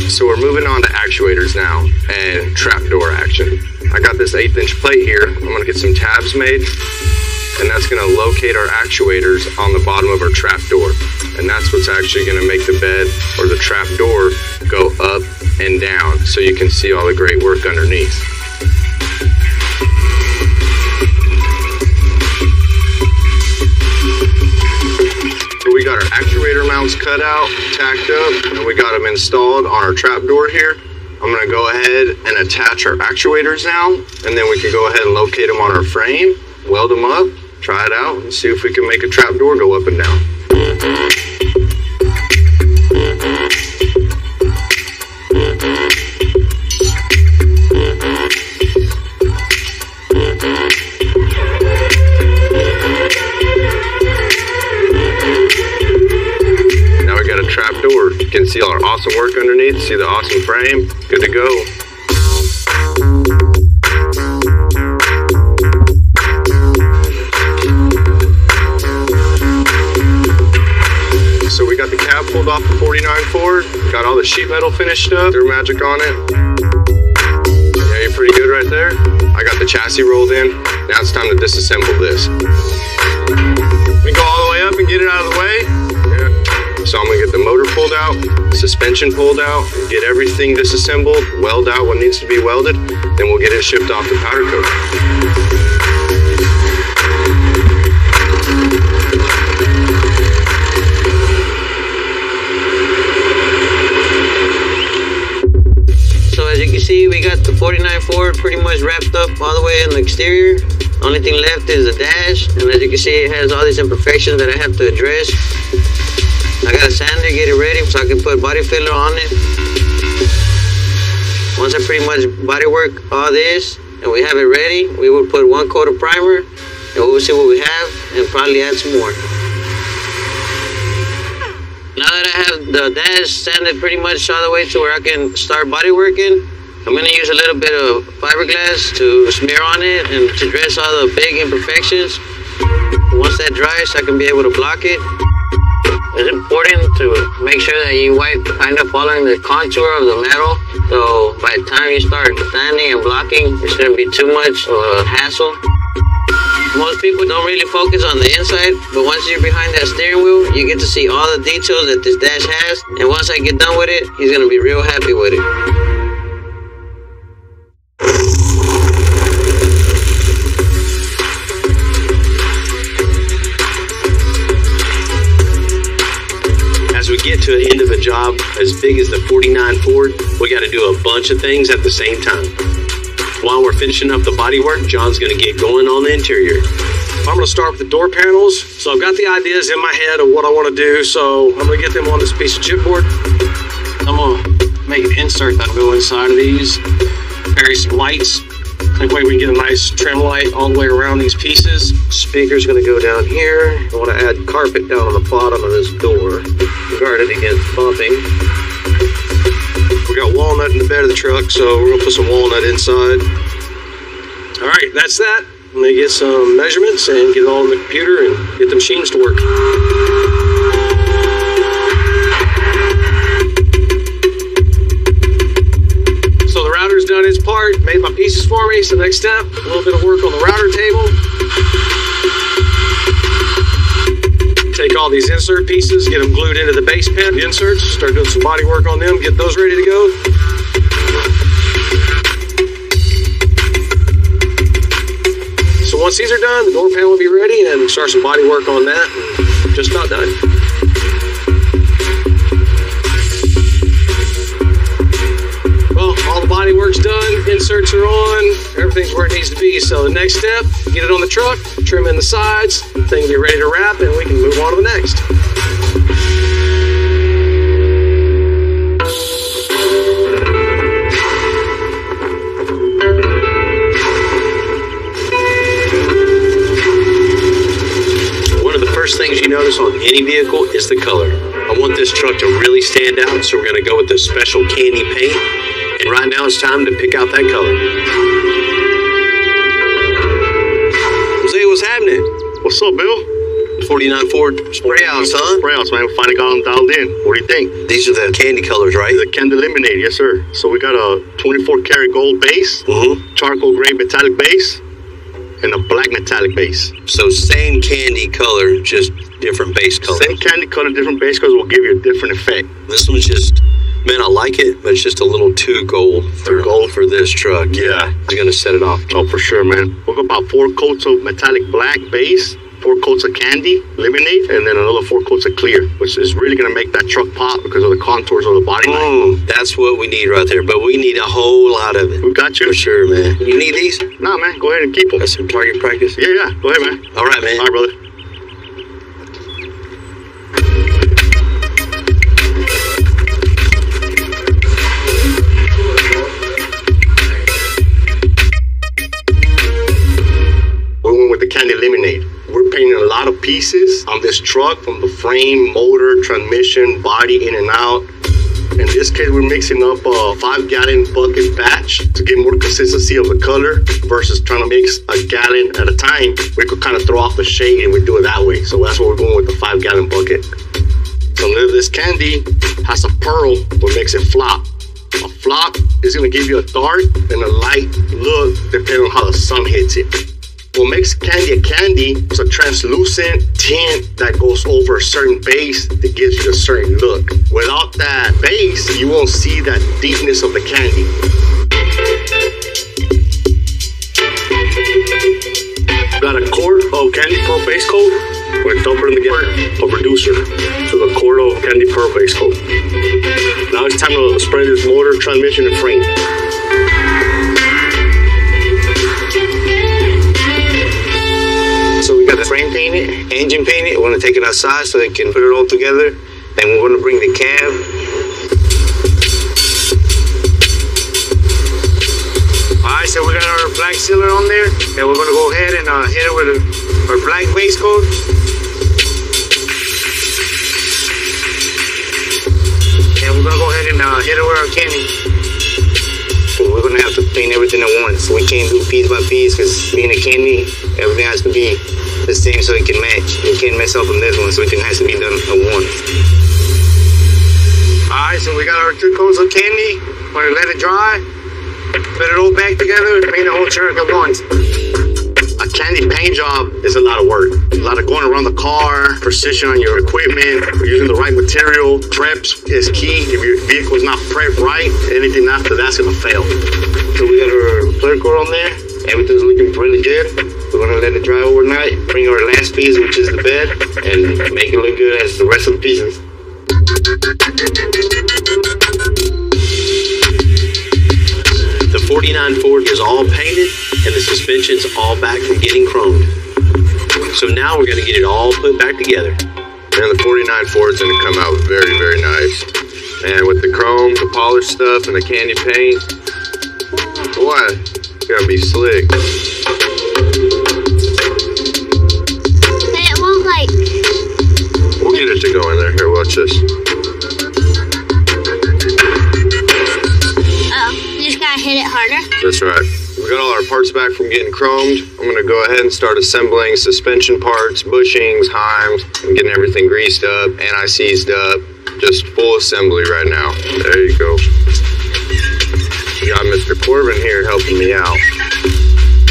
So we're moving on to actuators now and trapdoor action. I got this 1/8 inch plate here. I'm going to get some tabs made, and that's going to locate our actuators on the bottom of our trapdoor. And that's what's actually going to make the bed or the trapdoor go up and down, so you can see all the great work underneath. So we got our actuator mounts cut out, tacked up, and we got them installed on our trapdoor here. I'm going to go ahead and attach our actuators now, and then we can go ahead and locate them on our frame, weld them up, try it out, and see if we can make a trapdoor go up and down. Trapdoor. You can see all our awesome work underneath, see the awesome frame, good to go. So we got the cab pulled off the 49 Ford, got all the sheet metal finished up, threw magic on it. Yeah, you're pretty good right there. I got the chassis rolled in, now it's time to disassemble this. We go all the way up and get it out of the way. So I'm gonna get the motor pulled out, suspension pulled out, get everything disassembled, weld out what needs to be welded, then we'll get it shipped off to powder coat. So as you can see, we got the 49 Ford pretty much wrapped up all the way in the exterior. Only thing left is the dash, and as you can see, it has all these imperfections that I have to address. I got a sander, get it ready so I can put body filler on it. Once I pretty much body work all this and we have it ready, we will put 1 coat of primer and we'll see what we have and probably add some more. Now that I have the dash sanded pretty much all the way to where I can start body working, I'm going to use a little bit of fiberglass to smear on it and to dress all the big imperfections. Once that dries, I can be able to block it. It's important to make sure that you wipe kind of following the contour of the metal. So by the time you start sanding and blocking, it shouldn't be too much of a hassle. Most people don't really focus on the inside, but once you're behind that steering wheel, you get to see all the details that this dash has. And once I get done with it, he's going to be real happy with it. As we get to the end of a job as big as the 49 Ford, we got to do a bunch of things at the same time. While we're finishing up the bodywork, John's going to get going on the interior. I'm going to start with the door panels. So I've got the ideas in my head of what I want to do, so I'm going to get them on this piece of chipboard. I'm going to make an insert that'll go inside of these, carry some lights. That way we can get a nice trim light all the way around these pieces. Speaker's going to go down here. I want to add carpet down on the bottom of this door, guard it against bumping. We got walnut in the bed of the truck, so we're going to put some walnut inside. All right, that's that. I'm going to get some measurements and get it all in the computer and get the machines to work. So the router's done its part, made my pieces for me. So next step, a little bit of work on the router table. Take all these insert pieces, get them glued into the base pin inserts, start doing some body work on them, get those ready to go. So once these are done, the door panel will be ready and start some body work on that. And just about done. Well, all the body work's done, inserts are on, everything's where it needs to be. So the next step, get it on the truck, trim in the sides, thing will be ready to wrap, and we can move on to the next. One of the first things you notice on any vehicle is the color. I want this truck to really stand out, so we're going to go with this special candy paint. And right now it's time to pick out that color. Jose, what's happening? What's up, Bill? 49 Ford spray outs, huh? Spray outs, man. We finally got them dialed in. What do you think? These are the candy colors, right? The candy lemonade, yes, sir. So we got a 24 karat gold base, charcoal gray metallic base, and a black metallic base. So same candy color, just different base color. Same candy color, different base colors will give you a different effect. This one's just, man, I like it, but it's just a little too gold for this truck. Yeah. It's gonna set it off. Oh, for sure, man. We'll go about 4 coats of metallic black base, 4 coats of candy lemonade, and then another 4 coats of clear, which is really gonna make that truck pop because of the contours of the body line. That's what we need right there, but we need a whole lot of it. We got you. For sure, man. You need these? Nah, man, go ahead and keep them. That's some target practice? Yeah, go ahead, man. All right, man. All right, brother. We went with the candy lemonade. We're painting a lot of pieces on this truck, from the frame, motor, transmission, body in and out. In this case, we're mixing up a 5-gallon bucket batch to get more consistency of the color versus trying to mix a gallon at a time. We could kind of throw off the shade and we do it that way. So that's what we're going with, the 5-gallon bucket. So this candy has a pearl, what makes it flop. A flop is going to give you a dark and a light look depending on how the sun hits it. What makes candy a candy is a translucent tint that goes over a certain base that gives you a certain look. Without that base, you won't see that deepness of the candy. Got a quart of candy pearl base coat. We're gonna dump it in the quart of reducer to the quart of candy pearl base coat. Now it's time to spray this motor, transmission, and frame. So we got the frame painted, engine painted. We're gonna take it outside so they can put it all together. Then we're gonna bring the cab. Alright, so we got our black sealer on there, and we're gonna go ahead and hit it with our black base coat. And we're gonna go ahead and hit it with our candy. So we're gonna have to paint everything at once. We can't do piece by piece because being a candy, everything has to be the same so it can match. We can't mess up on this one, so everything has to be done at once. Alright, so we got our 2 coats of candy. We're gonna let it dry. Put it all back together and paint the whole truck at once. A candy paint job is a lot of work. A lot of going around the car, precision on your equipment, using the right material. Preps is key. If your vehicle is not prepped right, anything after that's gonna fail. So we got our clear coat on there. Everything's looking really good. We're gonna let it dry overnight. Bring our last piece, which is the bed, and make it look good as the rest of the pieces. The 49 Ford is all painted and the suspension's all back from getting chromed. So now we're gonna get it all put back together. And the 49 Ford's gonna come out very, very nice. And with the chrome, the polished stuff, and the candy paint, boy, it's gonna be slick. But it won't like... We'll get it to go in there. Here, watch this. Hit it harder. That's right. We got all our parts back from getting chromed. I'm going to go ahead and start assembling suspension parts, bushings, heims, and getting everything greased up, anti-seized up. Just full assembly right now. There you go. We got Mr. Corbin here helping me out.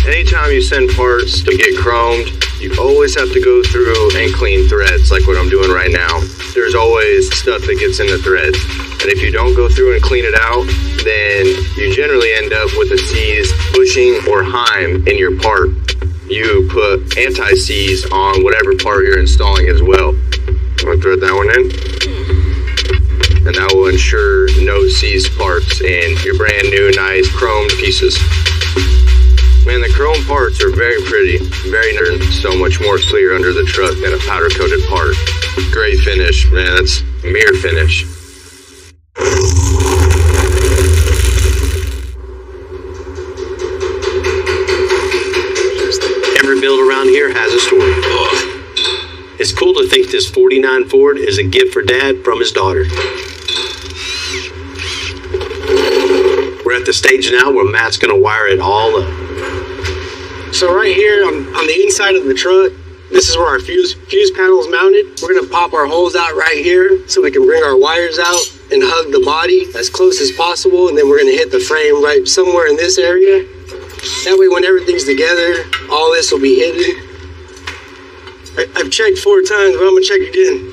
Anytime you send parts to get chromed, you always have to go through and clean threads like what I'm doing right now. There's always stuff that gets in the threads. And if you don't go through and clean it out, then you generally end up with a seized bushing or heim in your part. You put anti-seize on whatever part you're installing as well. I'm gonna thread that one in. And that will ensure no seized parts in your brand new, nice chromed pieces. Man, the chrome parts are very pretty, very so much more clear under the truck than a powder coated part. Great finish, man, that's mirror finish. Every build around here has a story. It's cool to think this 49 Ford is a gift for Dad from his daughter. We're at the stage now where Matt's gonna wire it all up. So right here on the inside of the truck, this is where our fuse panel is mounted. We're gonna pop our holes out right here so we can bring our wires out and hug the body as close as possible, and then we're gonna hit the frame right somewhere in this area. That way when everything's together, all this will be hidden. I've checked 4 times, but I'm gonna check again.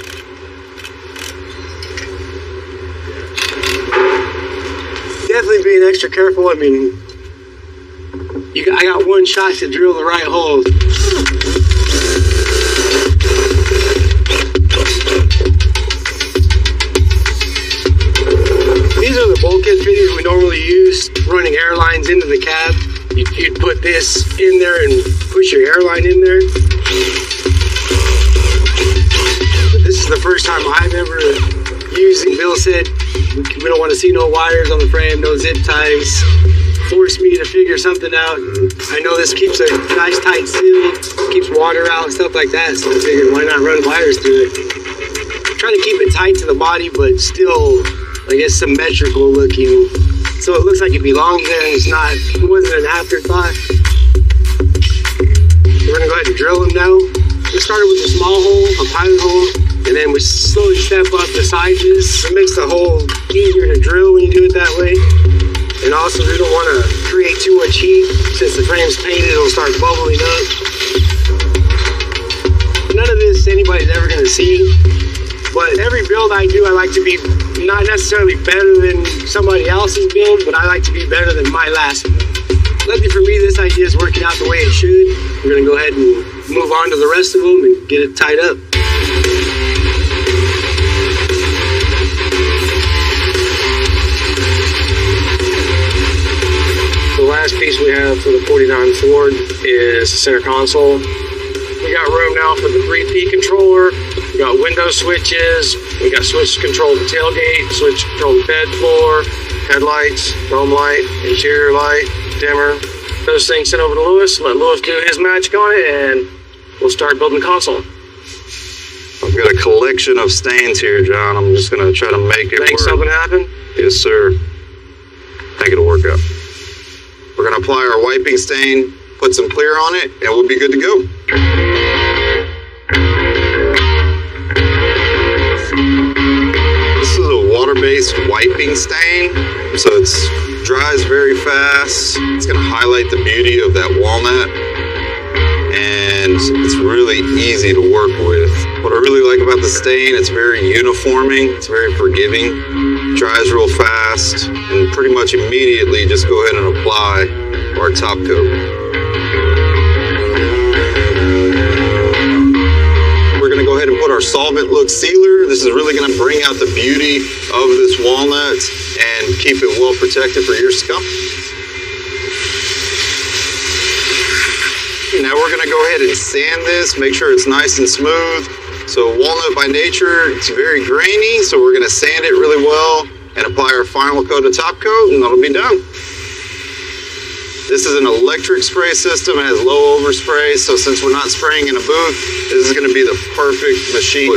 Definitely being extra careful. I mean, I got 1 shot to drill the right hole. These are the bulkhead fittings we normally use, running air lines into the cab. You'd put this in there and push your airline in there. But this is the first time I've ever used it. Bill said, we don't want to see no wires on the frame, no zip ties. Forced me to figure something out. I know this keeps a nice tight seal, keeps water out and stuff like that, so I figured why not run wires through it. Try to keep it tight to the body, but still, I guess, symmetrical looking. So it looks like it belongs there and it's not, it wasn't an afterthought. We're gonna go ahead and drill them now. We started with a small hole, a pilot hole, and then we slowly step up the sizes. It makes the hole easier to drill when you do it that way. And also we don't want to create create too much heat. Since the frame's painted, it'll start bubbling up. None of this anybody's ever gonna see, but every build I do, I like to be not necessarily better than somebody else's build, but I like to be better than my last build. Luckily for me, this idea is working out the way it should. We're gonna go ahead and move on to the rest of them and get it tied up. The last piece we have for the 49 Ford is the center console. We got room now for the 3P controller. We got window switches. We got switch to control the tailgate, switch to control the bed floor, headlights, dome light, interior light, dimmer. Those things sent over to Lewis. Let Lewis do his magic on it, and we'll start building the console. I've got a collection of stains here, John. I'm just gonna try to make it Make work. something happen? Yes, sir. I think it'll work out. We're gonna apply our wiping stain, put some clear on it, and we'll be good to go. This is a water-based wiping stain, so it dries very fast. It's gonna highlight the beauty of that walnut, and it's really easy to work with. What I really like about the stain, it's very uniforming, it's very forgiving, dries real fast, and pretty much immediately just go ahead and apply our top coat. We're gonna go ahead and put our solvent look sealer. This is really gonna bring out the beauty of this walnut and keep it well protected for years to come. Now we're gonna go ahead and sand this, make sure it's nice and smooth. So walnut by nature, it's very grainy, so we're gonna sand it really well and apply our final coat of top coat, and that'll be done. This is an electric spray system, it has low overspray, so since we're not spraying in a booth, this is gonna be the perfect machine.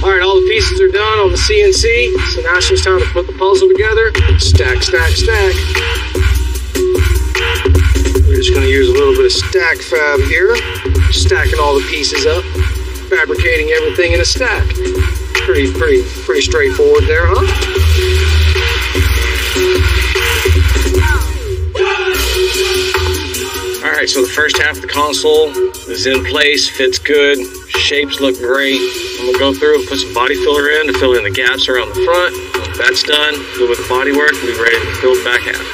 All right, all the pieces are done on the CNC, so now it's just time to put the puzzle together. Stack, stack, stack. We're just gonna use a little bit of stack fab here, stacking all the pieces up, fabricating everything in a stack. Pretty straightforward there, huh? All right, so the first half of the console is in place, fits good, shapes look great. I'm gonna go through and put some body filler in to fill in the gaps around the front. Once that's done, a little bit of body work, we'll be ready to build the back half.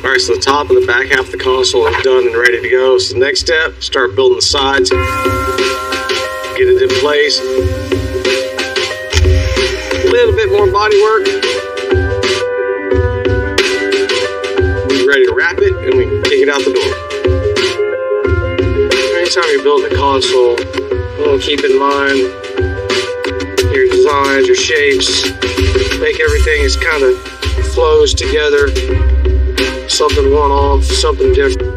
All right, so the top and the back half of the console is done and ready to go. So the next step, start building the sides, get it in place. A little bit more body work. We're ready to wrap it and we can kick it out the door. Anytime you're building a console, you want to keep in mind your designs, your shapes, make everything is kind of flows together. Something one-off, something different.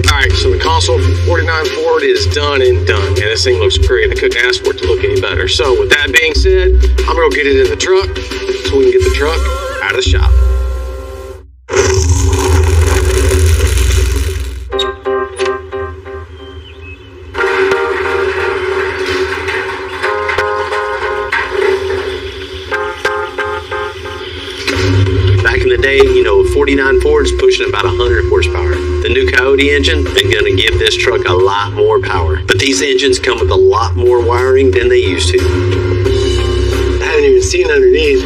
Alright, so the console from 49 Ford is done and done. And this thing looks great. I couldn't ask for it to look any better. So with that being said, I'm going to get it in the truck so we can get the truck out of the shop. Back in the day, 49 Ford's pushing about 100 horsepower. The new Coyote engine is going to give this truck a lot more power. But these engines come with a lot more wiring than they used to. I haven't even seen underneath.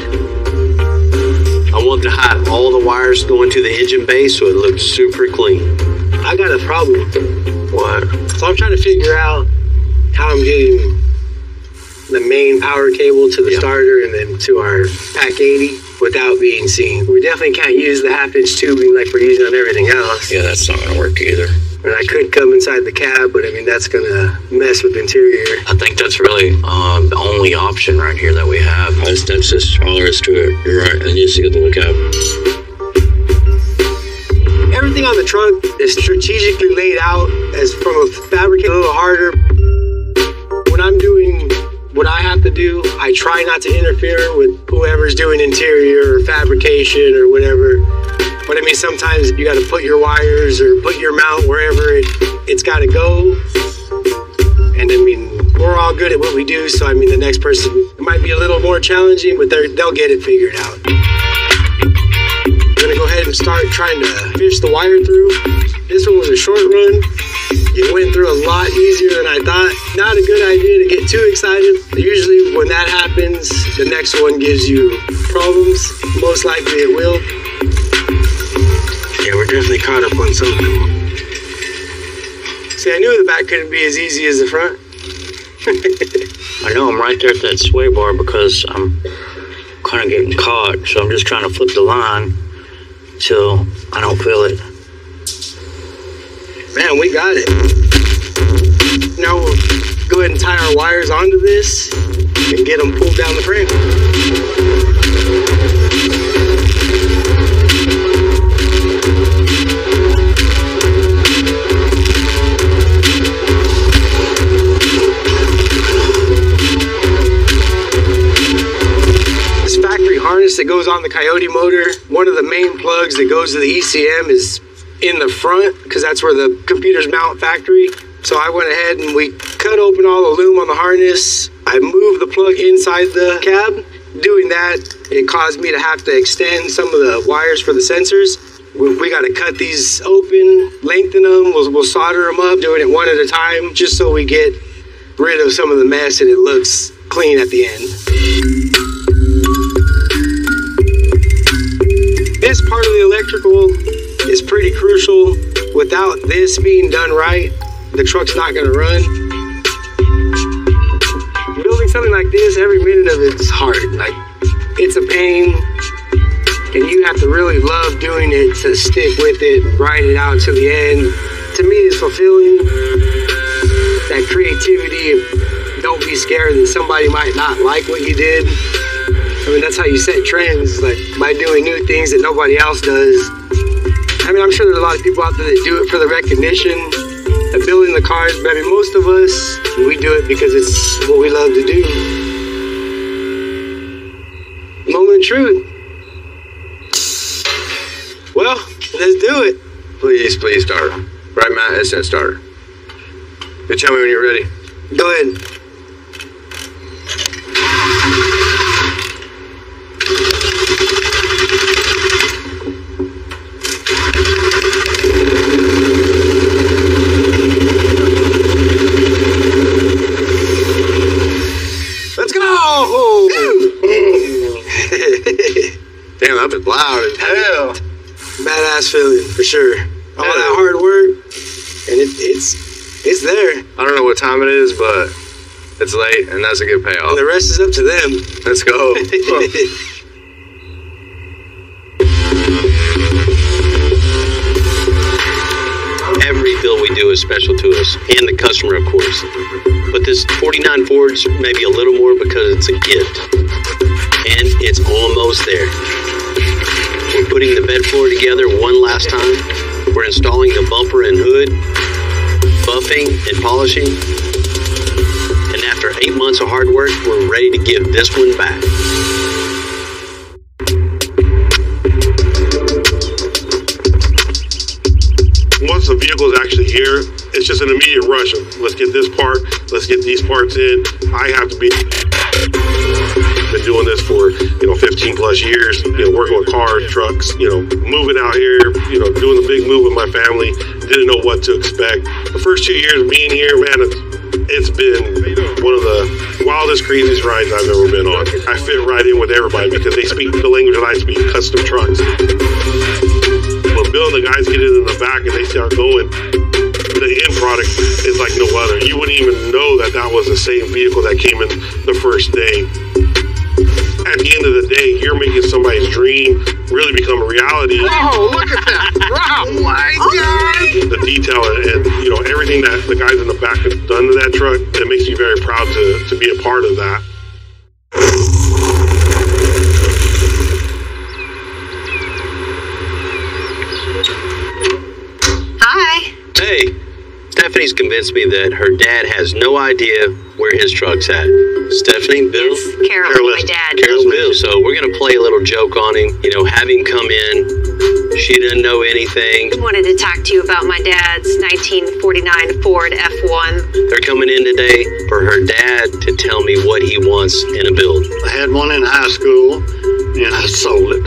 I want to hide all the wires going to the engine base so it looks super clean. I got a problem. What? So I'm trying to figure out how I'm getting the main power cable to the starter and then to our Pack 80 without being seen. We definitely can't use the half-inch tubing like we're using on everything else. Yeah, that's not gonna work either. And I could come inside the cab, but I mean, that's gonna mess with the interior. I think that's really the only option right here that we have. That's just tolerance to it. You're right. And you see the lookout. Everything on the truck is strategically laid out as from a fabricated a little harder. When I'm doing what I have to do, I try not to interfere with whoever's doing interior or fabrication or whatever. But I mean, sometimes you got to put your wires or put your mount wherever it's got to go. And I mean, we're all good at what we do. So I mean, the next person, it might be a little more challenging, but they'll get it figured out. I'm gonna go ahead and start trying to fish the wire through. This one was a short run. It went through a lot easier than I thought. Not a good idea to get too excited. Usually when that happens, the next one gives you problems. Most likely it will. Yeah, we're definitely caught up on something. See, I knew the back couldn't be as easy as the front. I know I'm right there at that sway bar because I'm kind of getting caught. So I'm just trying to flip the line till I don't feel it. Man, we got it. Now we'll go ahead and tie our wires onto this and get them pulled down the frame. This factory harness that goes on the Coyote motor, one of the main plugs that goes to the ECM is in the front, because that's where the computers mount factory. So I went ahead and we cut open all the loom on the harness. I moved the plug inside the cab. Doing that, it caused me to have to extend some of the wires for the sensors. We got to cut these open, lengthen them, we'll solder them up, doing it one at a time, just so we get rid of some of the mess and it looks clean at the end. This part of the electrical is pretty crucial. Without this being done right, the truck's not gonna run. Building something like this, every minute of it's hard. Like, it's a pain, and you have to really love doing it to stick with it, ride it out to the end. To me, it's fulfilling. That creativity, don't be scared that somebody might not like what you did. I mean, that's how you set trends, like by doing new things that nobody else does. I mean, I'm sure there's a lot of people out there that do it for the recognition of building the cars, but I mean, most of us, we do it because it's what we love to do. Moment of truth. Well, let's do it. Please start. Right, Matt? It's that starter. You tell me when you're ready. Go ahead. Let's go! Damn, that was loud as hell. Badass feeling, for sure. All that hard work, and it's there. I don't know what time it is, but it's late, and that's a good payoff. And the rest is up to them. Let's go. Every build we do is special to us, and the customer, of course. But this 49 Ford's maybe a little more because it's a gift. And it's almost there. We're putting the bed floor together one last time. We're installing the bumper and hood, buffing and polishing. And after 8 months of hard work, we're ready to give this one back. Once the vehicle is actually here, it's just an immediate rush of let's get this part, let's get these parts in. I have to be been doing this for 15 plus years, working with cars, trucks, moving out here, doing the big move with my family. Didn't know what to expect. The first 2 years being here, man, it's been one of the wildest, craziest rides I've ever been on. I fit right in with everybody because they speak the language that I speak, custom trucks. When Bill and the guys get in the back and they start going, the end product is like no other. You wouldn't even know that was the same vehicle that came in the first day. At the end of the day, you're making somebody's dream really become a reality. Oh, look at that! Oh my God! The detail and everything that the guys in the back have done to that truck, it makes you very proud to be a part of that. Hi. Hey, Stephanie's convinced me that her dad has no idea where his truck's at. Stephanie, Bill? Yes, Carol, my dad. Carol's Bill. So we're going to play a little joke on him, have him come in, She doesn't know anything. I wanted to talk to you about my dad's 1949 Ford F1. They're coming in today for her dad to tell me what he wants in a build. I had one in high school, and I sold it.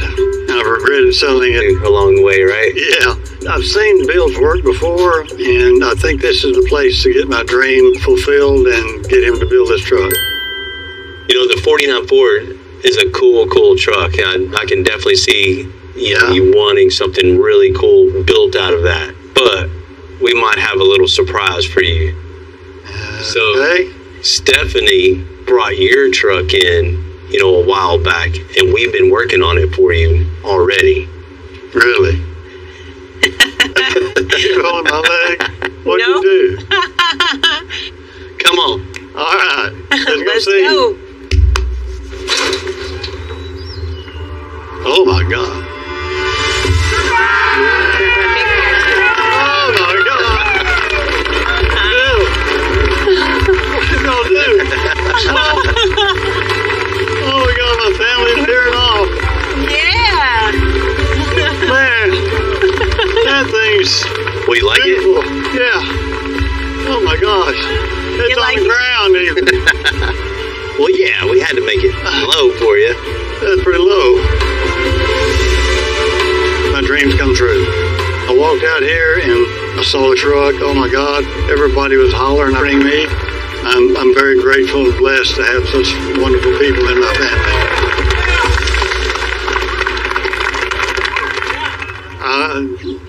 I've regretted selling it along the way, right? Yeah. I've seen builds work before, and I think this is the place to get my dream fulfilled and get him to build this truck. You know, the 49 Ford is a cool truck. I can definitely see you wanting something really cool built out of that. But we might have a little surprise for you. So Stephanie brought your truck in, a while back, and we've been working on it for you already. Really? You're on my leg? What'd you do? Come on. All right. Let's Let's see. go. Oh my God. Oh my God. Bill. What you gonna do? Smoke? Oh my God, my family's tearing off. Yeah. Man, that thing's Well, you like beautiful. Yeah. Oh my gosh. It's on the ground even. Well, yeah, we had to make it low for you. That's pretty low. My dreams come true. I walked out here and I saw the truck. Oh my God. Everybody was hollering at me. I'm very grateful and blessed to have such wonderful people in my family.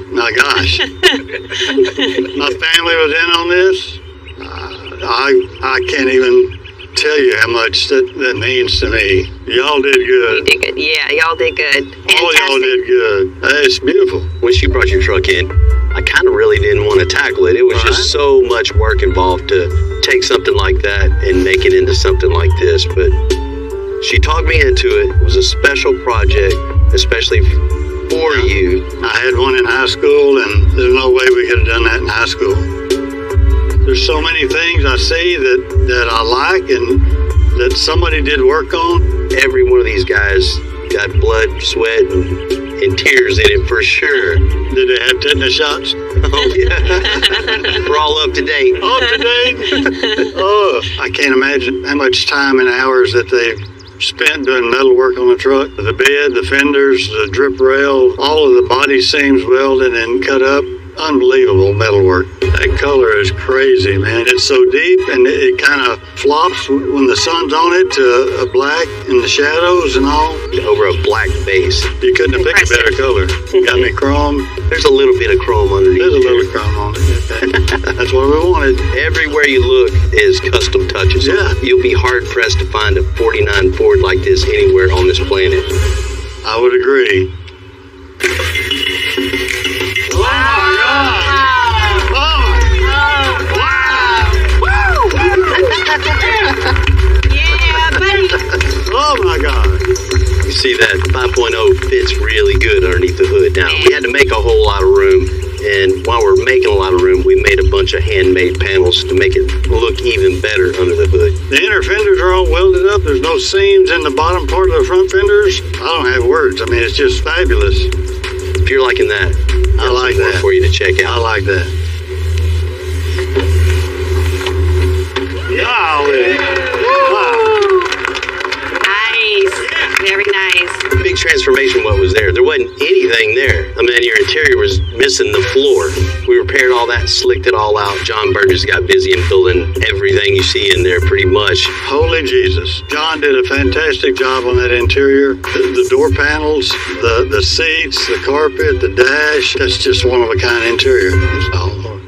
My gosh. My family was in on this. I can't even tell you how much that means to me. Y'all did good. You did good. Yeah, y'all did good. All y'all did good. It's beautiful. When she brought your truck in, I kind of really didn't want to tackle it. It was just so much work involved to take something like that and make it into something like this. But she talked me into it. It was a special project, especially for you. I had one in high school, and there's no way we could have done that in high school. There's so many things I see that I like and that somebody did work on. Every one of these guys got blood, sweat, and tears in it for sure. Did they have tetanus shots? Oh, yeah. We're all up to date. Up to date? Oh, I can't imagine how much time and hours that they've spent doing metal work on the truck. The bed, the fenders, the drip rail, all of the body seams welded and cut up. Unbelievable metal work. That color is crazy, man. It's so deep, and it kind of flops when the sun's on it to a black in the shadows and all. Over a black base. You couldn't have picked a better color. Got me chrome. There's a little bit of chrome underneath. There's a little chrome on it. That's what we wanted. Everywhere you look is custom touches. Yeah. You'll be hard pressed to find a 49 Ford like this anywhere on this planet. I would agree. Yeah, buddy. Oh my God. You see that 5.0 fits really good underneath the hood. Now, we had to make a whole lot of room, and while we're making a lot of room, we made a bunch of handmade panels to make it look even better under the hood. The inner fenders are all welded up. There's no seams in the bottom part of the front fenders. I don't have words. I mean, it's just fabulous. If you're liking that, I like that. For you to check out. I like that. Golly. Wow. Nice. Very nice. Big transformation what was there. There wasn't anything there. I mean, your interior was missing the floor. We repaired all that, slicked it all out. John Burgess got busy in building everything you see in there pretty much. Holy Jesus. John did a fantastic job on that interior. The door panels, the seats, the carpet, the dash. That's just one of a kind interior.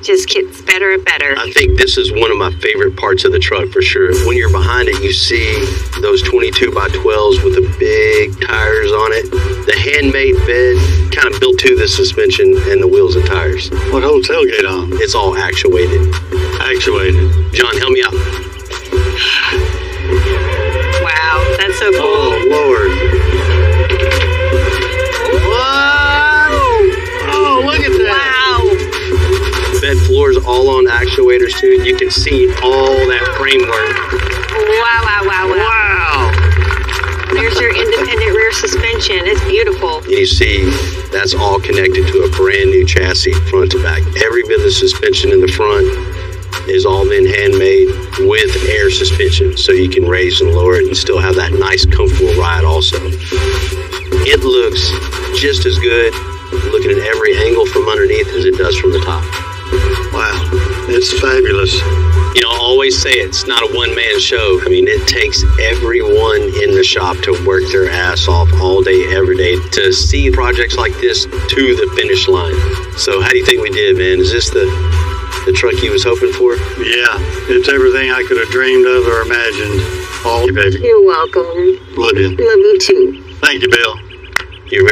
Just gets better and better. I think this is one of my favorite parts of the truck for sure. When you're behind it, you see those 22 by 12s with the big tires on it. The handmade bed kind of built to the suspension and the wheels and tires. What holds tailgate on? It's all actuated. Actuated. John, help me out. Wow, that's so cool. Oh, Lord. What? Oh, look at that. Wow. Bed floors all on actuators too. You can see all that framework. Wow, wow, wow, wow. Wow. there's their independent rear suspension. It's beautiful. You see, that's all connected to a brand new chassis, front to back. Every bit of the suspension in the front is all been handmade with air suspension, so you can raise and lower it and still have that nice, comfortable ride also. It looks just as good looking at every angle from underneath as it does from the top. Wow, it's fabulous. You know, I always say it's not a one-man show. I mean, it takes everyone in the shop to work their ass off all day, every day to see projects like this to the finish line. So how do you think we did, man? Is this the truck you was hoping for? Yeah, it's everything I could have dreamed of or imagined. All, baby. You're welcome. Love you. Love you too. Thank you, Bill. You're very